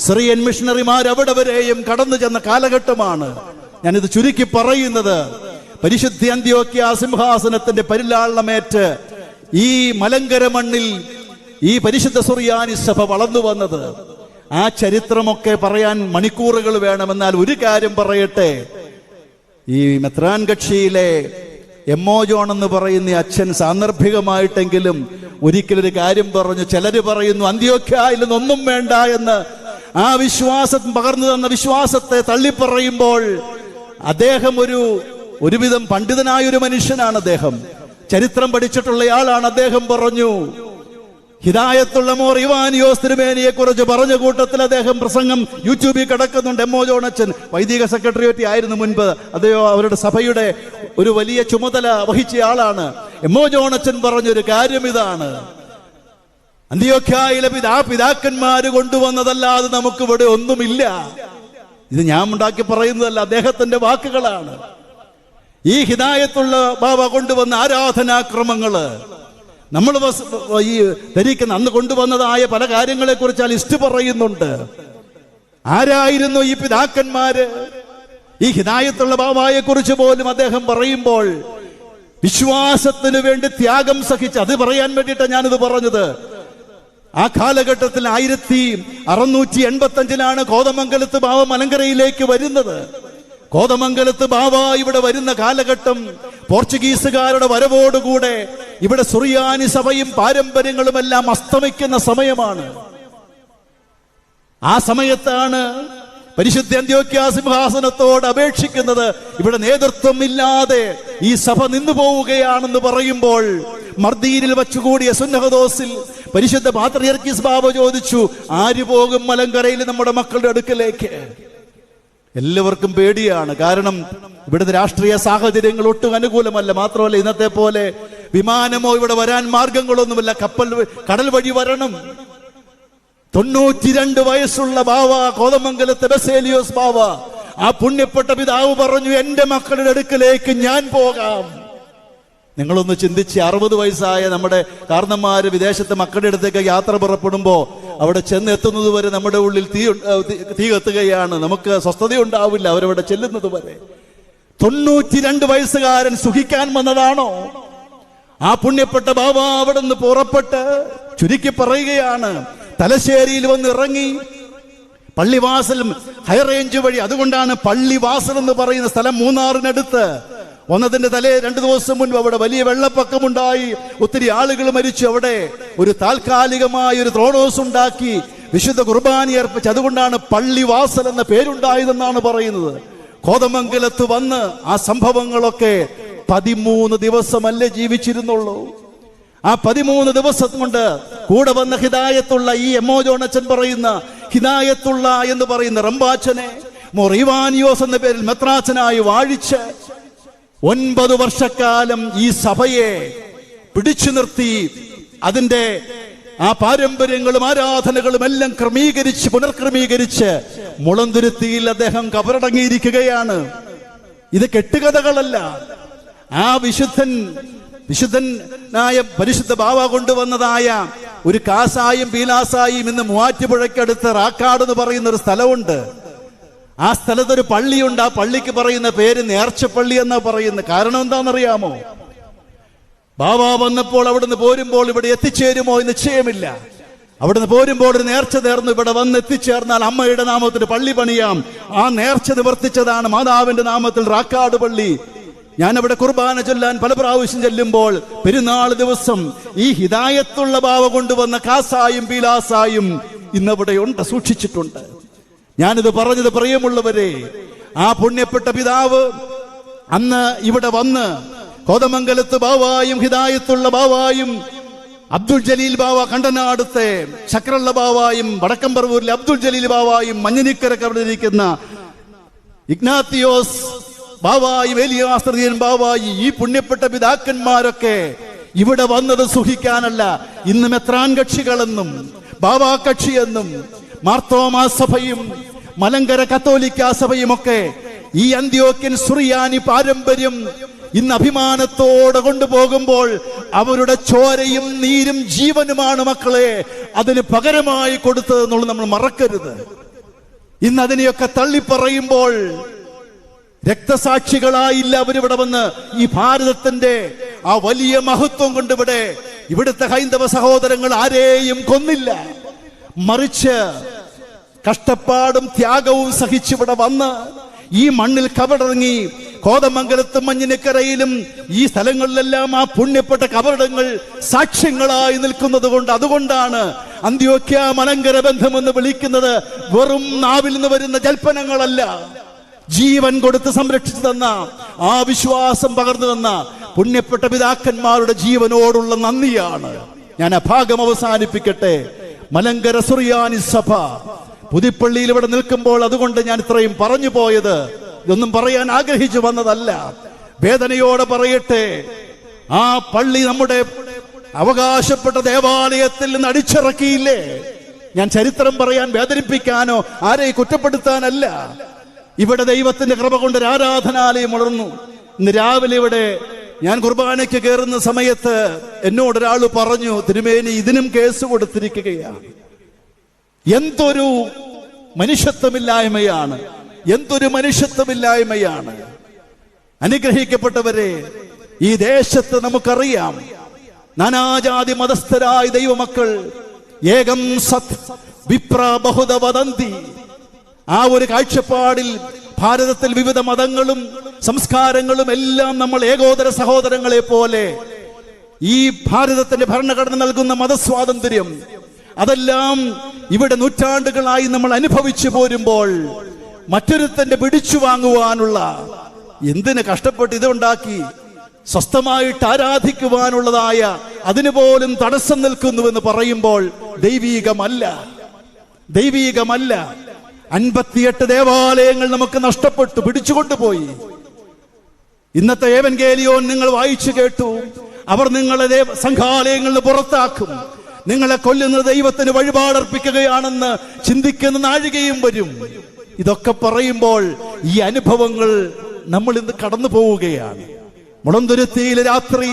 [SPEAKER 1] സിറിയൻ മിഷണറിമാർ അവിടെ വരെയും കടന്നു ചെന്ന കാലഘട്ടമാണ്. ഞാനിത് ചുരുക്കി പറയുന്നത്, പരിശുദ്ധ അന്ത്യോക്യ സിംഹാസനത്തിന്റെ പരിലാളനമേറ്റ് ഈ മലങ്കര മണ്ണിൽ ഈ പരിശുദ്ധ സുറിയാനി സഭ വളർന്നു വന്നത്. ആ ചരിത്രമൊക്കെ പറയാൻ മണിക്കൂറുകൾ വേണമെന്നാൽ ഒരു കാര്യം പറയട്ടെ. ഈ മെത്രാൻ കക്ഷിയിലെ എമ്മോ ജോൺ എന്ന് പറയുന്ന അച്ഛൻ സാന്ദർഭികമായിട്ടെങ്കിലും ഒരിക്കലൊരു കാര്യം പറഞ്ഞു. ചിലര് പറയുന്നു അന്ത്യോക്യയിൽ നിന്നൊന്നും വേണ്ട എന്ന്. ആ വിശ്വാസം പകർന്നു തന്ന വിശ്വാസത്തെ തള്ളിപ്പറയുമ്പോൾ അദ്ദേഹം ഒരുവിധം പണ്ഡിതനായ ഒരു മനുഷ്യനാണ്. അദ്ദേഹം ചരിത്രം പഠിച്ചിട്ടുള്ളയാളാണ്. അദ്ദേഹം പറഞ്ഞു, ഹിദായത്തുള്ള മോർ ഇവാനിയോസ് തിരുമേനിയെ കുറിച്ച് പറഞ്ഞ കൂട്ടത്തിൽ അദ്ദേഹം പ്രസംഗം യൂട്യൂബിൽ കിടക്കുന്നുണ്ട്. എമ്മോ ജോണച്ചൻ വൈദിക സെക്രട്ടേറിയറ്റ് ആയിരുന്നു മുൻപ്. അദ്ദേഹം അവരുടെ സഭയുടെ ഒരു വലിയ ചുമതല വഹിച്ചയാളാണ്. എമ്മോ ജോണച്ചൻ പറഞ്ഞൊരു കാര്യം ഇതാണ്: അന്ത്യോക്യയിലെ പിതാക്കന്മാര് കൊണ്ടുവന്നതല്ലാതെ നമുക്ക് ഇവിടെ ഒന്നുമില്ല. ഇത് ഞാൻ ഉണ്ടാക്കി പറയുന്നതല്ല, അദ്ദേഹത്തിന്റെ വാക്കുകളാണ്. ഈ ഹിദായത്തുള്ള ബാബ കൊണ്ടുവന്ന ആരാധനാക്രമങ്ങള്, നമ്മൾ ഈ ധരിക്കുന്ന അന്ന് കൊണ്ടുവന്നതായ പല കാര്യങ്ങളെ കുറിച്ച് ആ ലിസ്റ്റ് പറയുന്നുണ്ട്. ആരായിരുന്നു ഈ പിതാക്കന്മാര്? ഈ ഹിദായത്തുള്ള ബാബായെ കുറിച്ച് പോലും അദ്ദേഹം പറയുമ്പോൾ വിശ്വാസത്തിന് വേണ്ടി ത്യാഗം സഹിച്ച്, അത് പറയാൻ വേണ്ടിയിട്ടാണ് ഞാനിത് പറഞ്ഞത്. ആ കാലഘട്ടത്തിൽ 1685 കോതമംഗലത്ത് ബാവ മലങ്കരയിലേക്ക് വരുന്നത്. കോതമംഗലത്ത് ബാവ ഇവിടെ വരുന്ന കാലഘട്ടം പോർച്ചുഗീസുകാരുടെ വരവോടുകൂടെ ഇവിടെ സുറിയാനി സഭയും പാരമ്പര്യങ്ങളുമെല്ലാം അസ്തമിക്കുന്ന സമയമാണ്. ആ സമയത്താണ് പരിശുദ്ധ അന്ത്യോക്യ സിംഹാസനത്തോട് അപേക്ഷിക്കുന്നത്. ഇവിടെ നേതൃത്വം ഇല്ലാതെ ഈ സഭ നിന്നു പോവുകയാണെന്ന് പറയുമ്പോൾ മർദീനിൽ വച്ചുകൂടിയ സുന്നഹദോസിൽ പരിശുദ്ധ പാത്രിയർക്കീസ് ബാബ ചോദിച്ചു, ആര് പോകും മലങ്കരയിൽ നമ്മുടെ മക്കളുടെ അടുക്കലേക്ക്? എല്ലാവർക്കും പേടിയാണ്. കാരണം ഇവിടുത്തെ രാഷ്ട്രീയ സാഹചര്യങ്ങൾ ഒട്ടും അനുകൂലമല്ല. മാത്രമല്ല, ഇന്നത്തെ പോലെ വിമാനമോ ഇവിടെ വരാൻ മാർഗങ്ങളൊന്നുമില്ല. കടൽ വഴി വരണം. 92 വയസ്സുള്ള ബാവ, കോതമംഗലത്തെ ബസേലിയോസ് ബാവ, ആ പുണ്യപ്പെട്ട പിതാവ് പറഞ്ഞു, എന്റെ മക്കളുടെ അടുക്കലേക്ക് ഞാൻ പോകാം. നിങ്ങളൊന്ന് ചിന്തിച്ച്, 60 വയസ്സായ നമ്മുടെ കാരണന്മാര് വിദേശത്തെ മക്കളുടെ അടുത്തേക്ക് യാത്ര പുറപ്പെടുമ്പോ അവിടെ ചെന്നെത്തുന്നത് വരെ നമ്മുടെ ഉള്ളിൽ തീ കത്തുകയാണ്. നമുക്ക് സ്വസ്ഥതയുണ്ടാവില്ല അവരവിടെ ചെല്ലുന്നത് വരെ. 92 വയസ്സുകാരൻ സുഖിക്കാൻ വന്നതാണോ? ആ പുണ്യപ്പെട്ട ബാബ അവിടെ നിന്ന് പുറപ്പെട്ട്, ചുരുക്കി പറയുകയാണ്, തലശ്ശേരിയിൽ വന്ന് ഇറങ്ങി പള്ളിവാസൽ ഹൈറേഞ്ച് വഴി, അതുകൊണ്ടാണ് പള്ളിവാസൽ എന്ന് പറയുന്ന സ്ഥലം മൂന്നാറിനടുത്ത്. ഒന്നതിന്റെ 2 ദിവസം മുൻപ് അവിടെ വലിയ വെള്ളപ്പൊക്കമുണ്ടായി, ഒത്തിരി ആളുകൾ മരിച്ചു. അവിടെ ഒരു താൽക്കാലികമായ ഒരു ത്രോണോസ് ഉണ്ടാക്കി വിശുദ്ധ കുർബാന അർപ്പിച്ച്, അതുകൊണ്ടാണ് പള്ളിവാസൽ എന്ന പേരുണ്ടായതെന്നാണ് പറയുന്നത്. കോതമംഗലത്ത് വന്ന് ആ സംഭവങ്ങളൊക്കെ 13 ദിവസമല്ലേ ജീവിച്ചിരുന്നുള്ളൂ. ആ 13 ദിവസം കൊണ്ട് കൂടെ വന്ന ഹിദായത്തുള്ള ഈ എമോജോണച്ചൻ പറയുന്ന ഹിദായത്തുള്ള എന്ന് പറയുന്ന റംബാച്ചനെ മൊറീവാനിയോസ് എന്ന പേരിൽ മെത്രാച്ചനായി വാഴിച്ച് 9 വർഷക്കാലം ഈ സഭയെ പിടിച്ചു നിർത്തി അതിന്റെ ആ പാരമ്പര്യങ്ങളും ആരാധനകളും എല്ലാം പുനർക്രമീകരിച്ച് മുളന്തുരുത്തിയിൽ അദ്ദേഹം കബറടങ്ങിയിരിക്കുകയാണ്. ഇത് കെട്ടുകഥകളല്ല. ആ വിശുദ്ധനായ പരിശുദ്ധ ബാവ കൊണ്ടുവന്നതായ ഒരു കാസായും പീലാസായും ഇന്ന് മൂവാറ്റുപുഴയ്ക്കടുത്ത് റാക്കാട് എന്ന് പറയുന്ന ഒരു സ്ഥലമുണ്ട്. ആ സ്ഥലത്തൊരു പള്ളിയുണ്ട്. ആ പള്ളിക്ക് പറയുന്ന പേര് നേർച്ചപ്പള്ളി എന്നാ പറയുന്നത്. കാരണം എന്താണെന്നറിയാമോ? ബാബ വന്നപ്പോൾ അവിടുന്ന് പോരുമ്പോൾ ഇവിടെ എത്തിച്ചേരുമോ എന്ന് നിശ്ചയമില്ല. അവിടുന്ന് പോരുമ്പോൾ ഒരു നേർച്ച നേർന്നു ഇവിടെ വന്ന് എത്തിച്ചേർന്നാൽ അമ്മയുടെ നാമത്തിൽ പള്ളി പണിയാം. ആ നേർച്ച നിവർത്തിച്ചതാണ് മാതാവിന്റെ നാമത്തിൽ റാക്കാട് പള്ളി. ഞാൻ അവിടെ കുർബാന ചൊല്ലാൻ പല പ്രാവശ്യം ചെല്ലുമ്പോൾ പെരുന്നാൾ ദിവസം ഈ ഹിദായത്തുള്ള ബാവ കൊണ്ടുവന്ന കാസായും പീലാസായും ഇന്നവിടെയുണ്ട്, സൂക്ഷിച്ചിട്ടുണ്ട്. ഞാനിത് പറഞ്ഞത് പ്രിയമുള്ളവരെ, ആ പുണ്യപ്പെട്ട പിതാവ് അന്ന് ഇവിടെ വന്ന് കോതമംഗലത്ത് ബാവായും ഹിദായത്തുള്ള ബാവായും അബ്ദുൽ ജലീൽ ബാവ കണ്ടനാടത്തെ ചക്രള്ള ബാവായും വടക്കംപറവൂരിലെ അബ്ദുൽ ജലീൽ ബാവായും മഞ്ഞനിക്കരക്ക് അവിടെ ഇരിക്കുന്ന ഇഗ്നാത്തിയോസ് ബാവായും ഏലിയാസ്ത്രീയൻ ബാവായി ഈ പുണ്യപ്പെട്ട പിതാക്കന്മാരൊക്കെ ഇവിടെ വന്നത് സുഖിക്കാനല്ല. ഇന്ന് മെത്രാൻ കക്ഷികളെന്നും ബാവാ കക്ഷിയെന്നും മാർത്തോമാ സഭയും മലങ്കര കത്തോലിക്ക സഭയും ഒക്കെ ഈ അന്ത്യോക്യൻ സുറിയാനി പാരമ്പര്യം ഇന്ന് അഭിമാനത്തോടെ കൊണ്ടുപോകുമ്പോൾ അവരുടെ ചോരയും നീരും ജീവനുമാണ് മക്കളെ അതിന് പകരമായി കൊടുത്തതെന്നുള്ളത് നമ്മൾ മറക്കരുത്. ഇന്ന് അതിനെയൊക്കെ തള്ളിപ്പറയുമ്പോൾ രക്തസാക്ഷികളായില്ല അവരിവിടെ വന്ന് ഈ ഭാരതത്തിന്റെ ആ വലിയ മഹത്വം കൊണ്ടിവിടെ ഇവിടുത്തെ ഹൈന്ദവ സഹോദരങ്ങൾ ആരെയും കൊന്നില്ല. മറിച്ച് കഷ്ടപ്പാടും ത്യാഗവും സഹിച്ചിവിടെ വന്ന് ഈ മണ്ണിൽ കബറടങ്ങി കോതമംഗലത്തും മഞ്ഞിനിക്കരയിലും ഈ സ്ഥലങ്ങളിലെല്ലാം ആ പുണ്യപ്പെട്ട കബറിടങ്ങൾ സാക്ഷ്യങ്ങളായി നിൽക്കുന്നത് കൊണ്ട് അതുകൊണ്ടാണ് അന്ത്യോക്യ മലങ്കര ബന്ധമെന്ന് വിളിക്കുന്നത്. വെറും നാവിൽ നിന്ന് വരുന്ന ജൽപ്പനങ്ങളല്ല, ജീവൻ കൊടുത്ത് സംരക്ഷിച്ചു തന്ന ആ വിശ്വാസം പകർന്നു തന്ന പുണ്യപ്പെട്ട പിതാക്കന്മാരുടെ ജീവനോടുള്ള നന്ദിയാണ്. ഞാൻ ആ ഭാഗം അവസാനിപ്പിക്കട്ടെ. മലങ്കര സുറിയാനി സഭ പുതിപ്പള്ളിയിൽ ഇവിടെ നിൽക്കുമ്പോൾ അതുകൊണ്ട് ഞാൻ ഇത്രയും പറഞ്ഞു പോയത്. ഇതൊന്നും പറയാൻ ആഗ്രഹിച്ചു വന്നതല്ല. വേദനയോടെ പറയട്ടെ, ആ പള്ളി നമ്മുടെ അവകാശപ്പെട്ട ദേവാലയത്തിൽ നിന്ന് അടിച്ചിറക്കിയില്ലേ? ഞാൻ ചരിത്രം പറയാൻ വേദനിപ്പിക്കാനോ ആരെയും കുറ്റപ്പെടുത്താനല്ല. ഇവിടെ ദൈവത്തിന്റെ കൃപ കൊണ്ട് ഒരു ആരാധനാലയം വളർന്നു. ഇന്ന് രാവിലെ ഇവിടെ ഞാൻ കുർബാനയ്ക്ക് കയറുന്ന സമയത്ത് എന്നോടൊരാൾ പറഞ്ഞു, തിരുമേനി ഇതിനും കേസ് കൊടുത്തിരിക്കുകയാണ്. എന്തൊരു മനുഷ്യത്വമില്ലായ്മയാണ്, എന്തൊരു മനുഷ്യത്വമില്ലായ്മയാണ്. അനുഗ്രഹിക്കപ്പെട്ടവരെ, ഈ ദേശത്ത് നമുക്കറിയാം നാനാജാതി മതസ്ഥരായ ദൈവമക്കൾ ഏകം സത് വിപ്ര ബഹുദ വദന്തി. ആ ഒരു കാഴ്ചപ്പാടിൽ ഭാരതത്തിൽ വിവിധ മതങ്ങളും സംസ്കാരങ്ങളും എല്ലാം നമ്മൾ ഏകോദര സഹോദരങ്ങളെ പോലെ ഈ ഭാരതത്തിന്റെ ഭരണഘടന നൽകുന്ന മതസ്വാതന്ത്ര്യം അതെല്ലാം ഇവിടെ നൂറ്റാണ്ടുകളായി നമ്മൾ അനുഭവിച്ചു പോരുമ്പോൾ മറ്റൊരുത്തന്റെ പിടിച്ചു വാങ്ങുവാനുള്ള എന്തിന് കഷ്ടപ്പെട്ട് ഇതുണ്ടാക്കി സ്വസ്ഥമായിട്ട് ആരാധിക്കുവാനുള്ളതായ അതിനു പോലും തടസ്സം നിൽക്കുന്നുവെന്ന് പറയുമ്പോൾ ദൈവീകമല്ല. 58 ദേവാലയങ്ങൾ നമുക്ക് നഷ്ടപ്പെട്ടു, പിടിച്ചുകൊണ്ടുപോയി. ഇന്നത്തെ ഏവൻഗേലിയോൻ നിങ്ങൾ വായിച്ചു കേട്ടു. അവർ നിങ്ങളെ സംഘാലയങ്ങളിൽ നിന്ന് പുറത്താക്കും, നിങ്ങളെ കൊല്ലുന്ന ദൈവത്തിന് വഴിപാടർപ്പിക്കുകയാണെന്ന് ചിന്തിക്കുന്ന നാഴികയും വരും. ഇതൊക്കെ പറയുമ്പോൾ ഈ അനുഭവങ്ങൾ നമ്മൾ ഇന്ന് കടന്നു പോവുകയാണ്. മുളന്തുരുത്തിയിലെ രാത്രി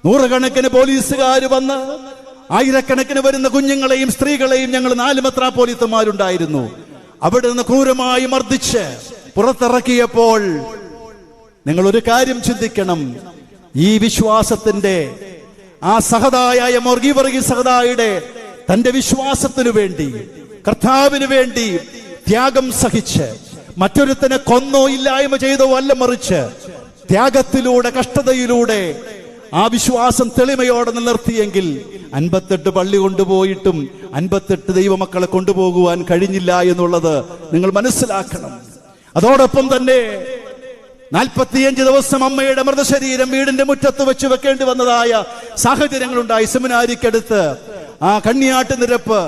[SPEAKER 1] നൂറുകണക്കിന് പോലീസുകാർ വന്ന് ആയിരക്കണക്കിന് വരുന്ന കുഞ്ഞുങ്ങളെയും സ്ത്രീകളെയും ഞങ്ങൾ 4 മെത്രാപ്പോലീത്തമാരുണ്ടായിരുന്നു. അവിടെ നിന്ന് ക്രൂരമായി മർദ്ദിച്ച് പുറത്തിറക്കിയപ്പോൾ നിങ്ങൾ ഒരു കാര്യം ചിന്തിക്കണം. ഈ വിശ്വാസത്തിന്റെ ആ സഹതായ മൊർഗീവർഗീസ് സഹതായുടെ തന്റെ വിശ്വാസത്തിനു വേണ്ടി കർത്താവിന് വേണ്ടി ത്യാഗം സഹിച്ച് മറ്റൊരുത്തനെ കൊന്നോ ഇല്ലായ്മ ചെയ്തോ അല്ല, മറിച്ച് ത്യാഗത്തിലൂടെ കഷ്ടതയിലൂടെ ആ വിശ്വാസം തെളിമയോടെ നിലനിർത്തിയെങ്കിൽ 58 പള്ളി കൊണ്ടുപോയിട്ടും 58 ദൈവമക്കളെ കൊണ്ടുപോകുവാൻ കഴിഞ്ഞില്ല എന്നുള്ളത് നിങ്ങൾ മനസ്സിലാക്കണം. അതോടൊപ്പം തന്നെ 45 ദിവസം അമ്മയുടെ മൃതശരീരം വീടിന്റെ മുറ്റത്ത് വെച്ച് വെക്കേണ്ടി വന്നതായ സാഹചര്യങ്ങളുണ്ടായി. സെമിനാരിക്കടുത്ത് ആ കണ്ണിയാട്ട് നിരപ്പ്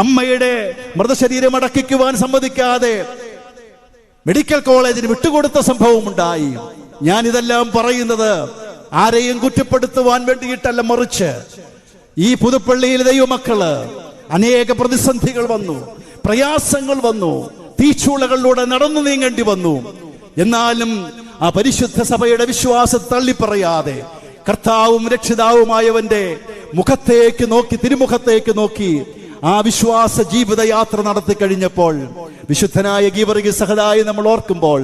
[SPEAKER 1] അമ്മയുടെ മൃതശരീരം അടക്കിക്കുവാൻ സമ്മതിക്കാതെ മെഡിക്കൽ കോളേജിന് വിട്ടുകൊടുത്ത സംഭവം ഉണ്ടായി. ഞാനിതെല്ലാം പറയുന്നത് ആരെയും കുറ്റപ്പെടുത്തുവാൻ വേണ്ടിയിട്ടല്ല, മറിച്ച് ഈ പുതുപ്പള്ളിയിലെ ദൈവമക്കള് അനേക പ്രതിസന്ധികൾ വന്നു, പ്രയാസങ്ങൾ വന്നു, തീച്ചൂളകളിലൂടെ നടന്നു നീങ്ങേണ്ടി വന്നു. എന്നാലും ആ പരിശുദ്ധ സഭയുടെ വിശ്വാസം തള്ളിപ്പറയാതെ കർത്താവും രക്ഷിതാവുമായവന്റെ മുഖത്തേക്ക് നോക്കി, തിരുമുഖത്തേക്ക് നോക്കി ആ വിശ്വാസ ജീവിതയാത്ര നടത്തി കഴിഞ്ഞപ്പോൾ വിശുദ്ധനായ ഗീവർഗീസ് സഹദായി നമ്മൾ ഓർക്കുമ്പോൾ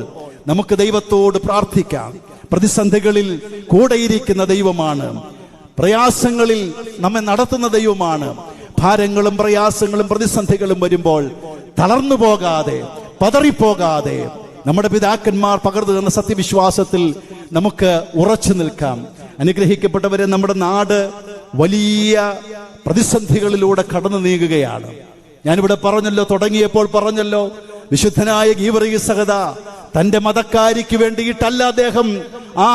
[SPEAKER 1] നമുക്ക് ദൈവത്തോട് പ്രാർത്ഥിക്കാം. പ്രതിസന്ധികളിൽ കൂടെയിരിക്കുന്ന ദൈവമാണ്, പ്രയാസങ്ങളിൽ നമ്മെ നടത്തുന്ന ദൈവമാണ്. ഭാരങ്ങളും പ്രയാസങ്ങളും പ്രതിസന്ധികളും വരുമ്പോൾ തളർന്നു പോകാതെ, പതറിപ്പോകാതെ നമ്മുടെ പിതാക്കന്മാർ പകർന്നു തന്ന സത്യവിശ്വാസത്തിൽ നമുക്ക് ഉറച്ചു നിൽക്കാം. അനുഗ്രഹിക്കപ്പെട്ടവരെ, നമ്മുടെ നാട് വലിയ പ്രതിസന്ധികളിലൂടെ കടന്നു നീങ്ങുകയാണ്. ഞാനിവിടെ പറഞ്ഞല്ലോ, തുടങ്ങിയപ്പോൾ പറഞ്ഞല്ലോ, വിശുദ്ധനായ ഗീവർഗീസ് സഹദാ തന്റെ മതക്കാരിക്ക് വേണ്ടിയിട്ടല്ല അദ്ദേഹം ആ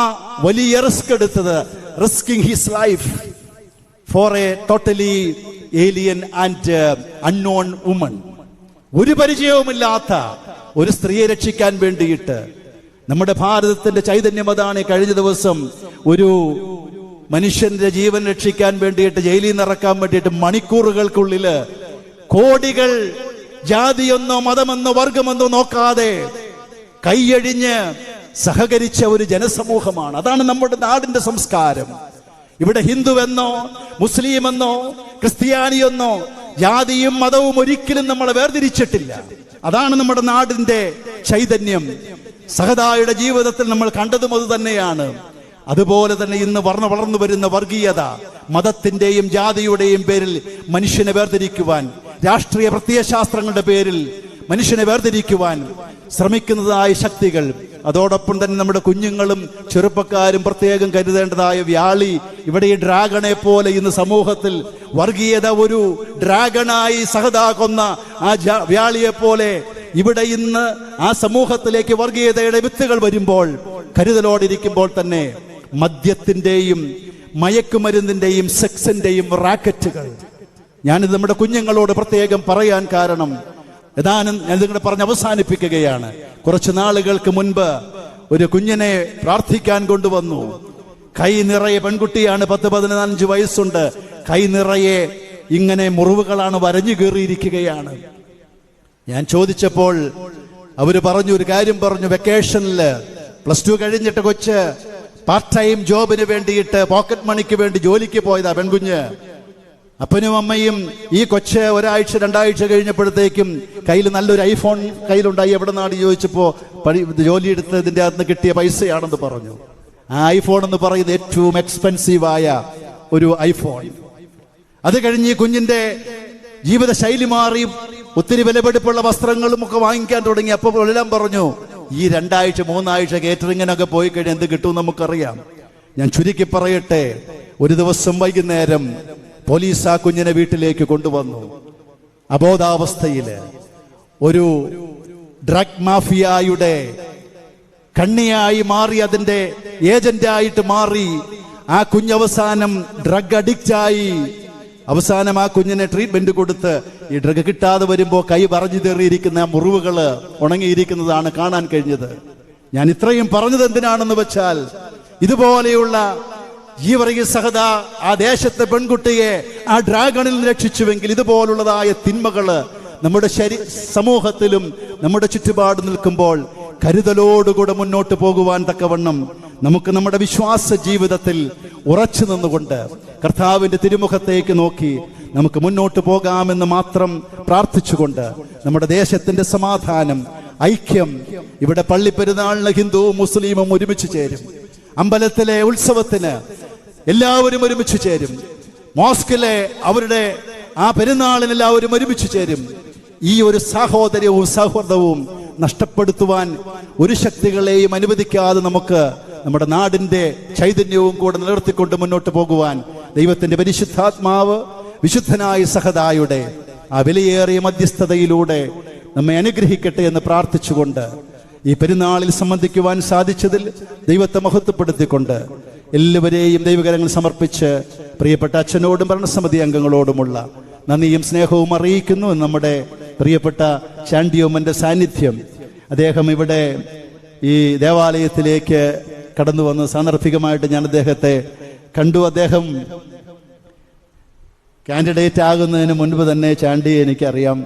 [SPEAKER 1] വലിയ റിസ്ക് എടുത്തത്. Risking his life for a totally alien and unknown woman. ഒരു പരിചയവുമില്ലാത്ത ഒരു സ്ത്രീയെ രക്ഷിക്കാൻ വേണ്ടിയിട്ട്. നമ്മുടെ ഭാരതത്തിന്റെ ചൈതന്യം അതാണ്. കഴിഞ്ഞ ദിവസം ഒരു മനുഷ്യന്റെ ജീവൻ രക്ഷിക്കാൻ വേണ്ടിയിട്ട്, ജയിലിൽ നിന്ന് ഇറക്കാൻ വേണ്ടിയിട്ട് മണിക്കൂറുകൾക്കുള്ളില് കോടികൾ ജാതിയെന്നോ മതമെന്നോ വർഗമെന്നോ നോക്കാതെ കൈയഴിഞ്ഞ് സഹകരിച്ച ഒരു ജനസമൂഹമാണ്. അതാണ് നമ്മുടെ നാടിന്റെ സംസ്കാരം. ഇവിടെ ഹിന്ദുവെന്നോ മുസ്ലിമെന്നോ ക്രിസ്ത്യാനിയെന്നോ ജാതിയും മതവും ഒരിക്കലും നമ്മളെ വേർതിരിച്ചിട്ടില്ല. അതാണ് നമ്മുടെ നാടിന്റെ ചൈതന്യം. സഹദായുടെ ജീവിതത്തിൽ നമ്മൾ കണ്ടതും അത് തന്നെയാണ്. അതുപോലെ തന്നെ ഇന്ന് വളർന്നു വരുന്ന വർഗീയത, മതത്തിന്റെയും ജാതിയുടെയും പേരിൽ മനുഷ്യനെ വേർതിരിക്കുവാൻ, രാഷ്ട്രീയ പ്രത്യയശാസ്ത്രങ്ങളുടെ പേരിൽ മനുഷ്യനെ വേർതിരിക്കുവാൻ ശ്രമിക്കുന്നതായ ശക്തികൾ, അതോടൊപ്പം തന്നെ നമ്മുടെ കുഞ്ഞുങ്ങളും ചെറുപ്പക്കാരും പ്രത്യേകം കരുതേണ്ടതായ വ്യാളി. ഇവിടെ ഈ ഡ്രാഗണെ പോലെ ഇന്ന് സമൂഹത്തിൽ വർഗീയത ഒരു ഡ്രാഗണായി സഹദാ കൊന്ന ആ വ്യാളിയെ പോലെ ഇവിടെ ഇന്ന് ആ സമൂഹത്തിലേക്ക് വർഗീയതയുടെ വിത്തുകൾ വരുമ്പോൾ, കരുതലോടിരിക്കുമ്പോൾ തന്നെ മദ്യത്തിന്റെയും മയക്കുമരുന്നിന്റെയും സെക്സിന്റെയും റാക്കറ്റുകൾ, ഞാനിത് നമ്മുടെ കുഞ്ഞുങ്ങളോട് പ്രത്യേകം പറയാൻ കാരണം ഏതാനും ഞാൻ നിങ്ങളെ പറഞ്ഞ് അവസാനിപ്പിക്കുകയാണ്. കുറച്ചു നാളുകൾക്ക് മുൻപ് ഒരു കുഞ്ഞിനെ പ്രാർത്ഥിക്കാൻ കൊണ്ടുവന്നു. കൈ നിറയെ, പെൺകുട്ടിയാണ്, 10-15 വയസ്സുണ്ട്. കൈ നിറയെ ഇങ്ങനെ മുറിവുകളാണ്, വരഞ്ഞു കയറിയിരിക്കുകയാണ്. ഞാൻ ചോദിച്ചപ്പോൾ അവര് പറഞ്ഞു, ഒരു കാര്യം പറഞ്ഞു, വെക്കേഷനില് +2 കഴിഞ്ഞിട്ട് കൊച്ച് പാർട്ട് ടൈം ജോബിന് വേണ്ടിയിട്ട്, പോക്കറ്റ് മണിക്ക് വേണ്ടി ജോലിക്ക് പോയതാ പെൺകുഞ്ഞ്. അപ്പനും അമ്മയും ഈ കൊച്ച് 1-2 ആഴ്ച കഴിഞ്ഞപ്പോഴത്തേക്കും കയ്യിൽ നല്ലൊരു ഐഫോൺ കയ്യിലുണ്ടായി. എവിടെ നിന്നാണ് ചോദിച്ചപ്പോ ജോലി എടുത്തതിന്റെ അകത്ത് കിട്ടിയ പൈസയാണെന്ന് പറഞ്ഞു. ആ ഐഫോൺ എന്ന് പറയുന്നത് ഏറ്റവും എക്സ്പെൻസീവായ ഒരു ഐഫോൺ. അത് കഴിഞ്ഞ് ഈ കുഞ്ഞിന്റെ ജീവിത ശൈലി മാറി, ഒത്തിരി വിലപിടിപ്പുള്ള വസ്ത്രങ്ങളും ഒക്കെ വാങ്ങിക്കാൻ തുടങ്ങി. അപ്പോൾ എല്ലാം പറഞ്ഞു, ഈ 2-3 ആഴ്ച കേറ്ററിങ്ങിനൊക്കെ പോയി കഴിഞ്ഞാൽ എന്ത് കിട്ടും നമുക്കറിയാം. ഞാൻ ചുരുക്കി പറയട്ടെ, ഒരു ദിവസം വൈകുന്നേരം പോലീസ് ആ കുഞ്ഞിനെ വീട്ടിലേക്ക് കൊണ്ടുവന്നു. അബോധാവസ്ഥയില് ഒരു ഡ്രഗ് മാഫിയയുടെ കണ്ണിയായി മാറി, അതിന്റെ ഏജന്റായിട്ട് മാറി. ആ കുഞ്ഞവസാനം ഡ്രഗ് അഡിക്റ്റായി. അവസാനം ആ കുഞ്ഞിനെ ട്രീറ്റ്മെന്റ് കൊടുത്ത് ഈ ഡ്രഗ് കിട്ടാതെ വരുമ്പോ കൈ പറഞ്ഞു തെറിയിരിക്കുന്ന മുറിവുകള് ഉണങ്ങിയിരിക്കുന്നതാണ് കാണാൻ കഴിഞ്ഞത്. ഞാൻ ഇത്രയും പറഞ്ഞത് എന്തിനാണെന്ന് വെച്ചാൽ, ഇതുപോലെയുള്ള ഗീവർഗീസ് സഹദാ ആ ദേശത്തെ പെൺകുട്ടിയെ ആ ഡ്രാഗണിൽ രക്ഷിച്ചുവെങ്കിൽ, ഇതുപോലുള്ളതായ തിന്മകള് നമ്മുടെ സമൂഹത്തിലും നമ്മുടെ ചുറ്റുപാട് നിൽക്കുമ്പോൾ കരുതലോടുകൂടെ മുന്നോട്ട് പോകുവാൻ തക്കവണ്ണം നമുക്ക് നമ്മുടെ വിശ്വാസ ജീവിതത്തിൽ ഉറച്ചു നിന്നുകൊണ്ട് കർത്താവിന്റെ തിരുമുഖത്തേക്ക് നോക്കി നമുക്ക് മുന്നോട്ട് പോകാമെന്ന് മാത്രം പ്രാർത്ഥിച്ചുകൊണ്ട്, നമ്മുടെ ദേശത്തിന്റെ സമാധാനം, ഐക്യം, ഇവിടെ പള്ളിപ്പെരുന്നാളിന് ഹിന്ദുവും മുസ്ലിമും ഒരുമിച്ച് ചേരും. അമ്പലത്തിലെ ഉത്സവത്തിന് എല്ലാവരും ഒരുമിച്ച് ചേരും. മോസ്കിലെ അവരുടെ ആ പെരുന്നാളിന് എല്ലാവരും ഒരുമിച്ച് ചേരും. ഈ ഒരു സാഹോദര്യവും സൗഹൃദവും നഷ്ടപ്പെടുത്തുവാൻ ഒരു ശക്തികളെയും അനുവദിക്കാതെ നമുക്ക് നമ്മുടെ നാടിന്റെ ചൈതന്യവും കൂടെ നിലനിർത്തിക്കൊണ്ട് മുന്നോട്ട് പോകുവാൻ ദൈവത്തിന്റെ പരിശുദ്ധാത്മാവ് വിശുദ്ധനായ സഹദായുടെ ആ വിലയേറിയ മധ്യസ്ഥതയിലൂടെ നമ്മെ അനുഗ്രഹിക്കട്ടെ എന്ന് പ്രാർത്ഥിച്ചുകൊണ്ട് ഈ പെരുന്നാളിൽ സംബന്ധിക്കുവാൻ സാധിച്ചതിൽ ദൈവത്തെ മഹത്വപ്പെടുത്തിക്കൊണ്ട് എല്ലാവരെയും ദൈവകരങ്ങൾ സമർപ്പിച്ച് പ്രിയപ്പെട്ട അച്ഛനോടും ഭരണസമിതി അംഗങ്ങളോടുമുള്ള നന്ദിയും സ്നേഹവും അറിയിക്കുന്നു. നമ്മുടെ പ്രിയപ്പെട്ട ചാണ്ടിയോമ്മന്റെ സാന്നിധ്യം, അദ്ദേഹം ഇവിടെ ഈ ദേവാലയത്തിലേക്ക് കടന്നു വന്ന് സാന്ദർഭികമായിട്ട് ഞാൻ അദ്ദേഹത്തെ കണ്ടു. അദ്ദേഹം കാൻഡിഡേറ്റ് ആകുന്നതിന് മുൻപ് തന്നെ ചാണ്ടിയെ എനിക്കറിയാം.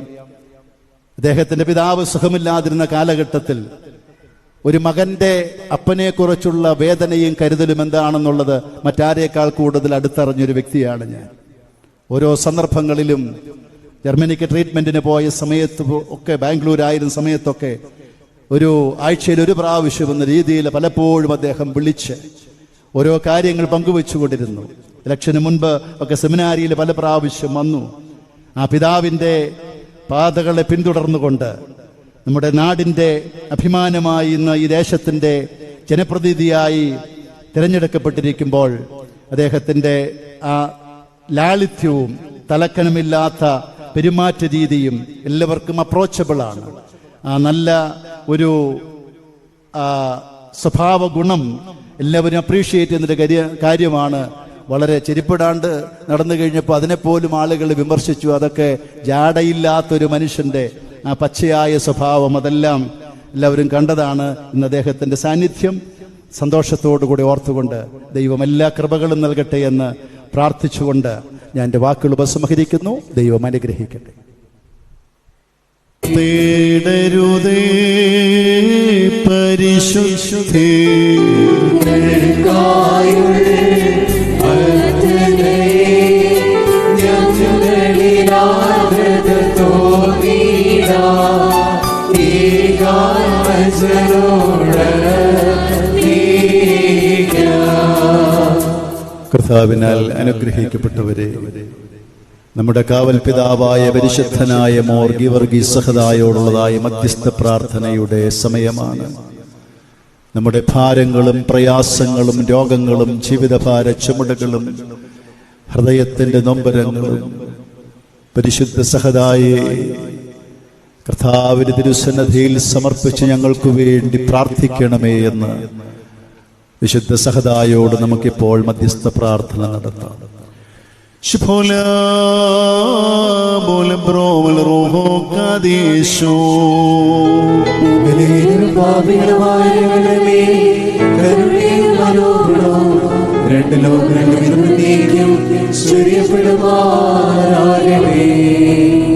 [SPEAKER 1] അദ്ദേഹത്തിന്റെ പിതാവ് സുഖമില്ലാതിരുന്ന കാലഘട്ടത്തിൽ ഒരു മകന്റെ അപ്പനെക്കുറിച്ചുള്ള വേദനയും കരുതലും എന്താണെന്നുള്ളത് മറ്റാരേക്കാൾ കൂടുതൽ അടുത്തറിഞ്ഞൊരു വ്യക്തിയാണ് ഞാൻ. ഓരോ സന്ദർഭങ്ങളിലും ജർമ്മനിക്ക് ട്രീറ്റ്മെന്റിന് പോയ സമയത്ത് ഒക്കെ, ബാംഗ്ലൂരായിരുന്ന സമയത്തൊക്കെ ഒരു ആഴ്ചയിൽ ഒരു പ്രാവശ്യം എന്ന രീതിയിൽ പലപ്പോഴും അദ്ദേഹം വിളിച്ച് ഓരോ കാര്യങ്ങൾ പങ്കുവെച്ചുകൊണ്ടിരുന്നു. ഇലക്ഷന് മുൻപ് ഒക്കെ സെമിനാരിയിൽ പല പ്രാവശ്യം വന്നു. ആ പിതാവിൻ്റെ പാതകളെ പിന്തുടർന്നുകൊണ്ട് നമ്മുടെ നാടിൻ്റെ അഭിമാനമായി ഇന്ന് ഈ ദേശത്തിൻ്റെ ജനപ്രതിനിധിയായി തിരഞ്ഞെടുക്കപ്പെട്ടിരിക്കുമ്പോൾ അദ്ദേഹത്തിൻ്റെ ആ ലാളിത്യവും തലക്കനമില്ലാത്ത പെരുമാറ്റ രീതിയും എല്ലാവർക്കും അപ്രോച്ചബിളാണ്. ആ നല്ല ഒരു സ്വഭാവ ഗുണം എല്ലാവരും അപ്രീഷിയേറ്റ് ചെയ്യുന്നൊരു കാര്യമാണ്. വളരെ ചെരിപ്പിടാണ്ട് നടന്നു കഴിഞ്ഞപ്പോൾ അതിനെപ്പോലും ആളുകൾ വിമർശിച്ചു. അതൊക്കെ ജാടയില്ലാത്തൊരു മനുഷ്യൻ്റെ ആ പച്ചയായ സ്വഭാവം, അതെല്ലാം എല്ലാവരും കണ്ടതാണ്. ഇന്ന് അദ്ദേഹത്തിൻ്റെ സാന്നിധ്യം സന്തോഷത്തോടുകൂടി ഓർത്തുകൊണ്ട് ദൈവം എല്ലാ കൃപകളും നൽകട്ടെ എന്ന് പ്രാർത്ഥിച്ചുകൊണ്ട് ഞാൻ എൻ്റെ വാക്കുകൾ ഉപസംഹരിക്കുന്നു. ദൈവം അനുഗ്രഹിക്കട്ടെ.
[SPEAKER 2] തേടരുതേ പരിശുദ്ധേ
[SPEAKER 1] കർത്താവിനാൽ അനുഗ്രഹിക്കപ്പെട്ടവരെ, നമ്മുടെ കാവൽ പിതാവായ പരിശുദ്ധനായ മോർ ഗീവർഗീസ് സഹദായോടുള്ളതായ മധ്യസ്ഥ പ്രാർത്ഥനയുടെ സമയമാണ്. നമ്മുടെ ഭാരങ്ങളും പ്രയാസങ്ങളും രോഗങ്ങളും ജീവിതഭാര ചുമടുകളും ഹൃദയത്തിൻ്റെ നൊമ്പരങ്ങളും പരിശുദ്ധ സഹദായെ കർത്താവിന്റെ തിരുസന്നിധിയിൽ സമർപ്പിച്ച് ഞങ്ങൾക്ക് വേണ്ടി പ്രാർത്ഥിക്കണമേ എന്ന് വിശുദ്ധ സഹദായോട് നമുക്കിപ്പോൾ മധ്യസ്ഥ പ്രാർത്ഥന നടത്താം.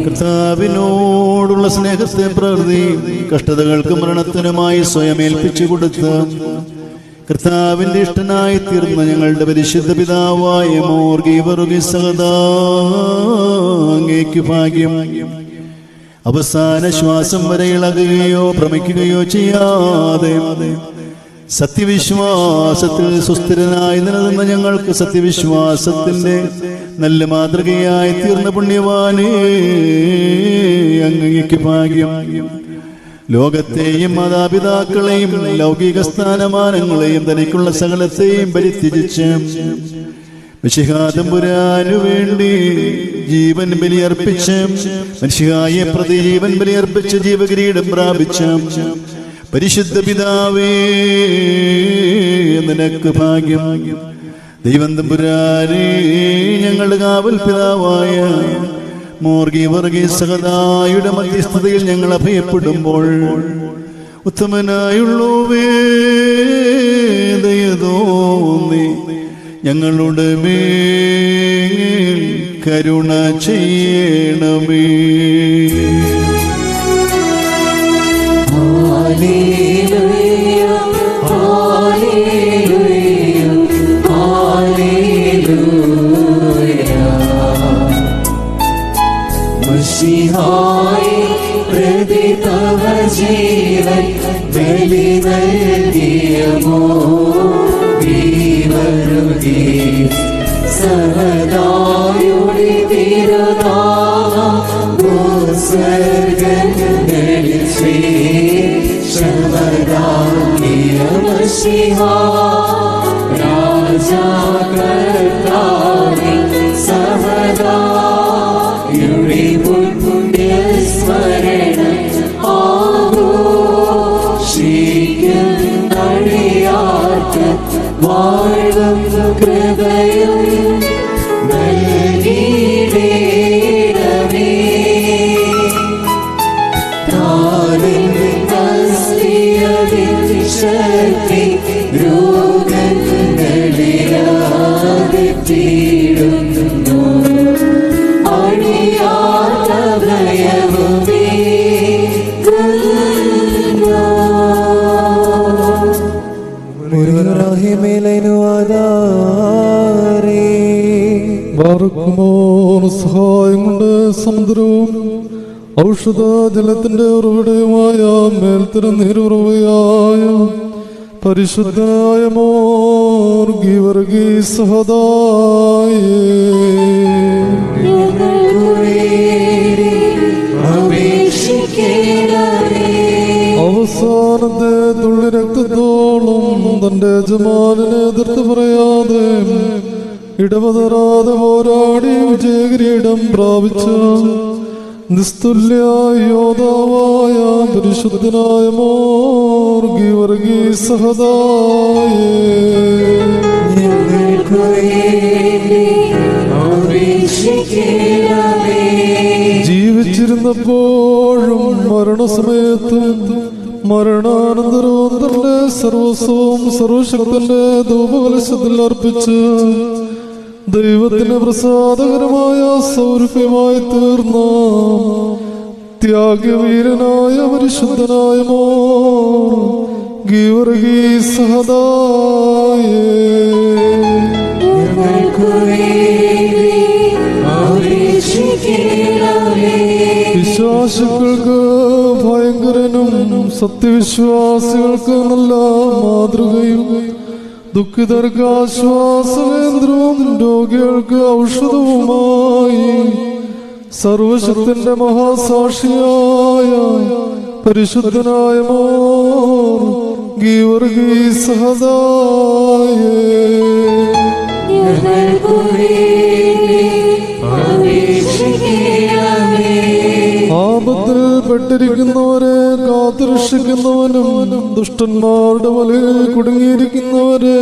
[SPEAKER 2] കർത്താവിനോടുള്ള സ്നേഹത്തെ പ്രതി കഷ്ടതകൾക്കും മരണത്തിനുമായി സ്വയം ഏൽപ്പിച്ചു കൊടുത്ത് കർത്താവിന്റെ ഇഷ്ടനായി തീർന്ന ഞങ്ങളുടെ പരിശുദ്ധ പിതാവായ മോർ ഗീവർഗീസ് സഹദാ, അങ്ങേക്ക് ഭാഗ്യം. അവസാന ശ്വാസം വരെ ഇളകുകയോ ഭ്രമിക്കുകയോ ചെയ്യാതെ സത്യവിശ്വാസത്തിൽ സുസ്ഥിരനായി നിലനിന്ന ഞങ്ങൾക്ക് സത്യവിശ്വാസത്തിന്റെ നല്ല മാതൃകയായി തീർന്ന പുണ്യവാനേ, അങ്ങേക്ക് ഭാഗ്യം. ലോകത്തെയും മാതാപിതാക്കളെയും ലൗകിക സ്ഥാനമാനങ്ങളെയും തനിക്കുള്ള സകലത്തെയും പരിത്യജിച്ച് മിശിഹാതമ്പുരാനു വേണ്ടി ജീവൻ ബലിയർപ്പിച്ച് മിശിഹായെ പ്രതി ജീവൻ ബലിയർപ്പിച്ച് ജീവകിരീടം പ്രാപിച്ച പരിശുദ്ധ പിതാവേ, നിനക്ക് ഭാഗ്യം. ദൈവം തമ്പുരാനേ, ഞങ്ങളുടെ കാവൽ പിതാവായ മോർ ഗീവർഗീസ് സഹദായുടെ മധ്യസ്ഥതയിൽ ഞങ്ങൾ അഭയപ്പെടുമ്പോൾ ഉത്തമനായുള്ളവേ, ദയ തോന്നി ഞങ്ങളുടെ മേൽ കരുണ ചെയ്യണമേ.
[SPEAKER 3] പ്രതി തവ ജീവൻ ബലി നൽകിയമോ സഹദായുടെ തിരുനാമം ഭൂസ്വർഗങ്ങളിൽ ശ്രീശമദാക്കിയ മശിഹാ രാജാ കർത്താവേ സഹദായുടെ പുണ്യസ്മരണ ആഘോഷി കൃപയും നൽകിയിടേണമേ. ശക്തി രോഗങ്ങളിലാകത്തിടുന്നു അണിയാത്ത ഭയവുമേ
[SPEAKER 4] സഹായം കൊണ്ട് സമുദ്രവും ഔഷധ ജലത്തിന്റെ ഉറവിടയുമായ മേൽത്തരനീരുറവയായ പരിശുദ്ധനായ മോർ ഗീവർഗീസ് സഹദായേ അവസാനത്തെ തുള്ളി രക്തത്തോളം തന്റെ യജമാനെ എതിർത്ത് പറയാതെ ഇടപെടാതെ പോരാടി വിജയകിരീടം പ്രാപിച്ച നിസ്തുല്യ യോദ്ധാവായ പരിശുദ്ധനായ മോർ ഗീവർഗീസ് സഹദായേ ജീവിച്ചിരുന്നപ്പോഴും മരണസമയത്തും മരണാനന്തരവും തന്റെ സർവസ്വവും സർവശക്തന്റെ ധൂപകലശത്തിൽ അർപ്പിച്ച് ദൈവത്തിന് പ്രസാദകരമായ സൗരഭ്യമായി തീർന്ന ത്യാഗവീരനായ പരിശുദ്ധനായ മോർ ഗീവർഗീസ് സഹദായേ വിശ്വാസികൾക്ക് ഭയങ്കരനും സത്യവിശ്വാസികൾക്ക് നല്ല മാതൃകയും ദുഃഖിതർക്ക് ആശ്വാസകേന്ദ്രവും രോഗികൾക്ക് ഔഷധവുമായി സർവശക്തന്റെ മഹാസാക്ഷിയായ പരിശുദ്ധനായ മോർ ഗീവർഗീസ് സഹദായേ ആപത്തിൽ പെട്ടിരിക്കുന്നവരെ കാത്തുരക്ഷിക്കുന്നവനും ദുഷ്ടന്മാരുടെ വലയിൽ കുടുങ്ങിയിരിക്കുന്നവരെ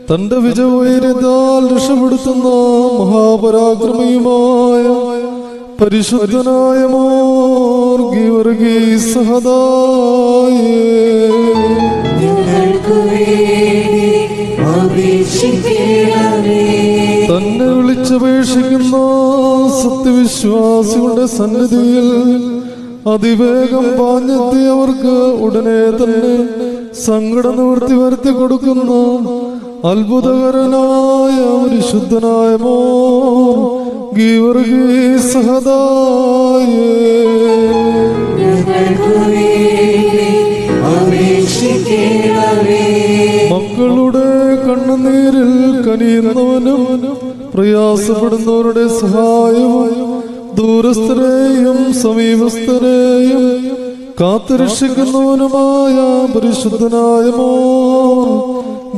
[SPEAKER 4] തന്റെ വിജയവൈര്യത്താൽ രക്ഷപ്പെടുത്തുന്ന മഹാപരാക്രമിയുമായ പരിശുദ്ധനായ മോർ ഗീവർഗീസ് സഹദായേ തന്നെ വിളിച്ചപേക്ഷിക്കുന്ന സത്യവിശ്വാസികളുടെ സന്നിധിയിൽ അതിവേഗം പാഞ്ഞെത്തി അവർക്ക് ഉടനെ തന്നെ സങ്കട നിവൃത്തി വരുത്തി കൊടുക്കുന്ന അത്ഭുതകരനായ പരിശുദ്ധനായ മോർ ഗീവർഗീസ് സഹദായേ മക്കളുടെ കണ്ണുനീരിൽ കനിയുന്നവനും പ്രയാസപ്പെടുന്നവരുടെ സഹായവും ദൂരസ്ഥരെയും സമീപസ്ഥരെയും കാത്തുരക്ഷിക്കുന്നവനുമായ പരിശുദ്ധനായ മോർ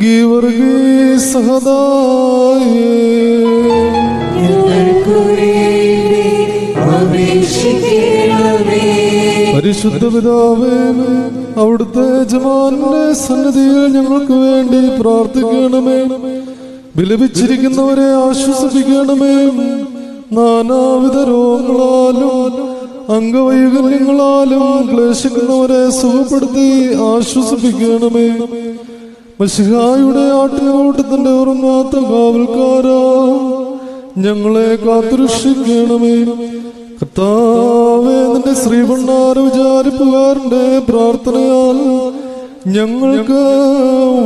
[SPEAKER 4] ഗീവർഗീസ് സഹദായേ പരിശുദ്ധ പിതാവേ, അവിടുത്തെ യജമാനന്റെ സന്നിധിയിൽ ഞങ്ങൾക്ക് വേണ്ടി പ്രാർത്ഥിക്കണമേ. വിലപിച്ചിരിക്കുന്നവരെ ആശ്വസിപ്പിക്കണമേ. നാനാവിധ രോഗങ്ങളാലും അംഗവൈകല്യങ്ങളാലും ക്ലേശിക്കുന്നവരെ സുഖപ്പെടുത്തി ആശ്വസിപ്പിക്കണമേ. മശിഹായുടെ ആട്ടിൻകൂട്ടത്തിന്റെ ഉറങ്ങാത്ത കാവൽക്കാരാ, ഞങ്ങളെ കാത്തുരക്ഷിക്കണമേ. കർത്താവേ, നിന്റെ ശ്രീഭണ്ഡാര വിചാരിപ്പുകാരന്റെ പ്രാർത്ഥനയാൽ ഞങ്ങൾക്ക്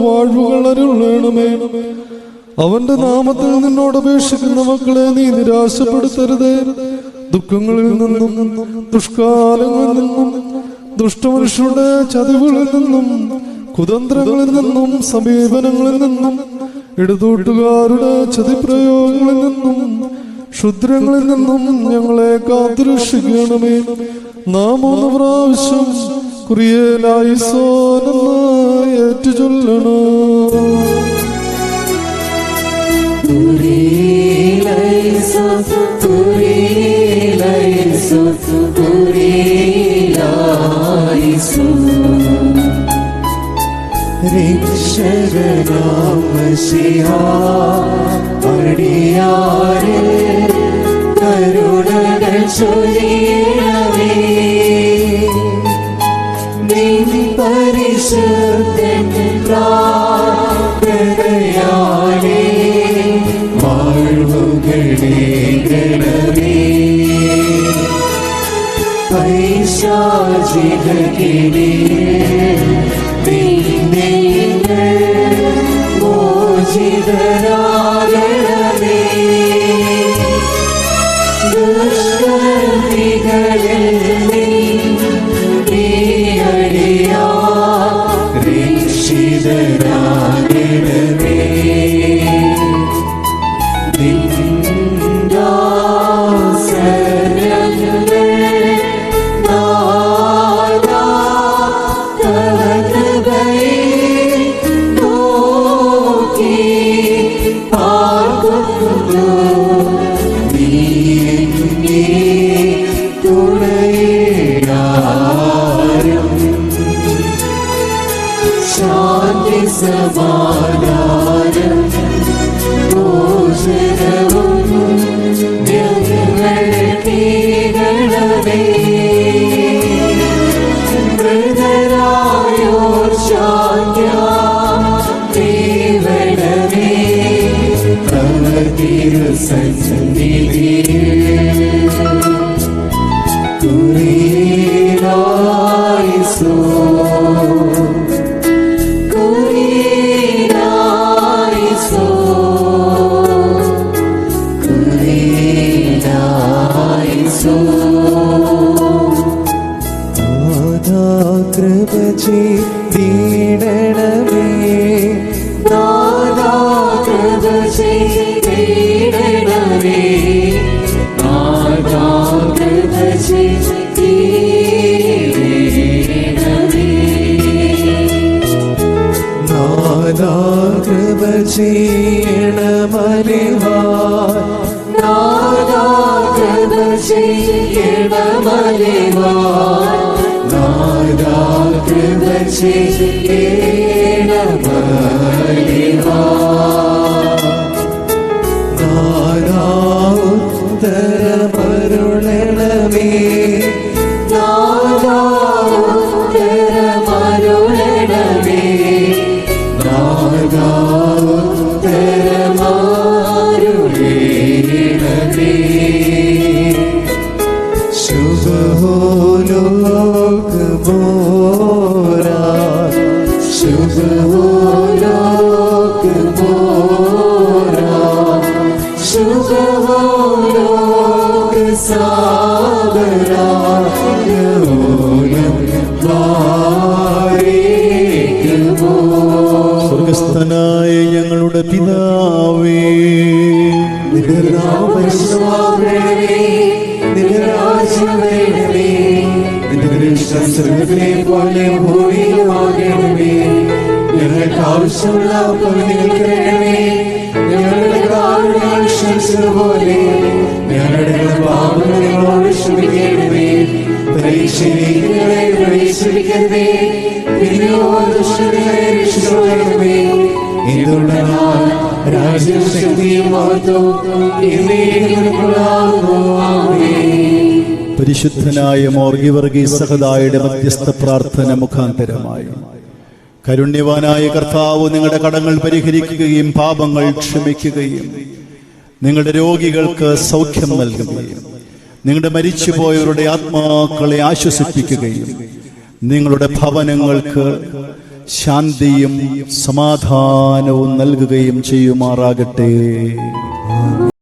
[SPEAKER 4] വാഴ്വുകൾ അരുളണമേ. അവന്റെ നാമത്തിൽ നിന്നോട് അപേക്ഷിക്കുന്ന മക്കളെ നീ നിരാശപ്പെടുത്തരുതേ. ദുഃഖങ്ങളിൽ നിന്നും ദുഷ്കാലങ്ങളിൽ നിന്നും ദുഷ്ടമനുഷ്യരുടെ ചതിവുകളിൽ നിന്നും കുതന്ത്രങ്ങളിൽ നിന്നും സമീപനങ്ങളിൽ നിന്നും ഇടതൂട്ടുകാരുടെ ചതിപ്രയോഗങ്ങളിൽ നിന്നും ക്ഷുദ്രങ്ങളിൽ നിന്നും ഞങ്ങളെ കാത്തുരക്ഷിക്കണമേ. നാം 3 പ്രാവശ്യം കുറിയേലായിസോനെന്ന് ഏറ്റുചൊല്ലണം.
[SPEAKER 3] േ രക്ഷകനാം മശിഹാ അടിയാരിൽ കരുണകൾ ചൊരിയണമേ. നിൻ പരിശുദ്ധൻ പ്രാർത്ഥനയാലേ വാഴ്വുകളേകണമേ. പൈശാചിക കെണിയിൽ നിന്നെ മോചിതരാകണമേ. ദുഷ്കർമ്മികളിൽ നീ അടിയാ രക്ഷിതരാകണമേ. ശാന്തി സമാധാനം ഭോജനവും ഞങ്ങളെ മൃതരായോർ ശാന്തിവനമേ. തവ തിരുസന്നിധിയിൽ കുറിയിലായിസോ കൃപ ചെയ്തിടണമേ. നാഥാ കൃപ ചെയ്തിടണമേ. നാഥാ കൃപ ചെയ്തിടണമേ. നാഥാ കൃപ ചെയ്യണമലിവാ. നാഥാ കൃപ ചെയ്യണമലിവാ. നാഥാ കൃപ ചെയ്യണമലിവാ. നാഥാ ഉത്തരമരുളണമേ. നാഥാ ഉത്തരമരുളണമേ. നാഥാ ഉത്തരമരുളണമേ. ശുഭ ഹോ ലോക മോരാ. ശുഭ ഹോ ലോക മോരാ. ശുഭ ഹോ ലോക സാഗരാ.
[SPEAKER 2] സ്വർഗസ്ഥനായ ഞങ്ങളുടെ പിതാവേ,
[SPEAKER 3] നിന്റെ നാമം പരിശുദ്ധമാകണമേ. നിന്റെ രാജ്യം വരണമേ. നിന്റെ ഇഷ്ടം സ്വർഗ്ഗത്തിലെ പോലെ ഭൂമിയിലുമാകണമേ. ഞങ്ങൾക്ക് ആവശ്യമുള്ള അപ്പം ഞങ്ങൾക്ക് തരണമേ. ഞങ്ങളുടെ കടങ്ങൾ ക്ഷമിച്ചതുപോലെ ഞങ്ങളുടെ പാപങ്ങൾ ഞങ്ങളോട് ക്ഷമിക്കണമേ. പരീക്ഷയിലേക്ക് ഞങ്ങളെ പ്രവേശിപ്പിക്കരുതേ. പിന്നെയോ ദുഷ്ടനെ രക്ഷിക്കണമേ. എന്തുകൊണ്ടെന്നാൽ രാജ്യവും ശക്തിയും മഹത്വവും എന്നേക്കുമുള്ളതാകുന്നു. ആമേൻ.
[SPEAKER 2] പരിശുദ്ധനായ മോർ ഗീവർഗീസ് സഹദായുടെ മധ്യസ്ഥ പ്രാർത്ഥന മുഖാന്തരമായി കരുണ്യവാനായ കർത്താവ് നിങ്ങളുടെ കടങ്ങൾ പരിഹരിക്കുകയും പാപങ്ങൾ ക്ഷമിക്കുകയും നിങ്ങളുടെ രോഗികൾക്ക് സൗഖ്യം നൽകുകയും നിങ്ങളുടെ മരിച്ചുപോയവരുടെ ആത്മാക്കളെ ആശ്വസിപ്പിക്കുകയും നിങ്ങളുടെ ഭവനങ്ങൾക്ക് ശാന്തിയും സമാധാനവും നൽകുകയും ചെയ്യുമാറാകട്ടെ.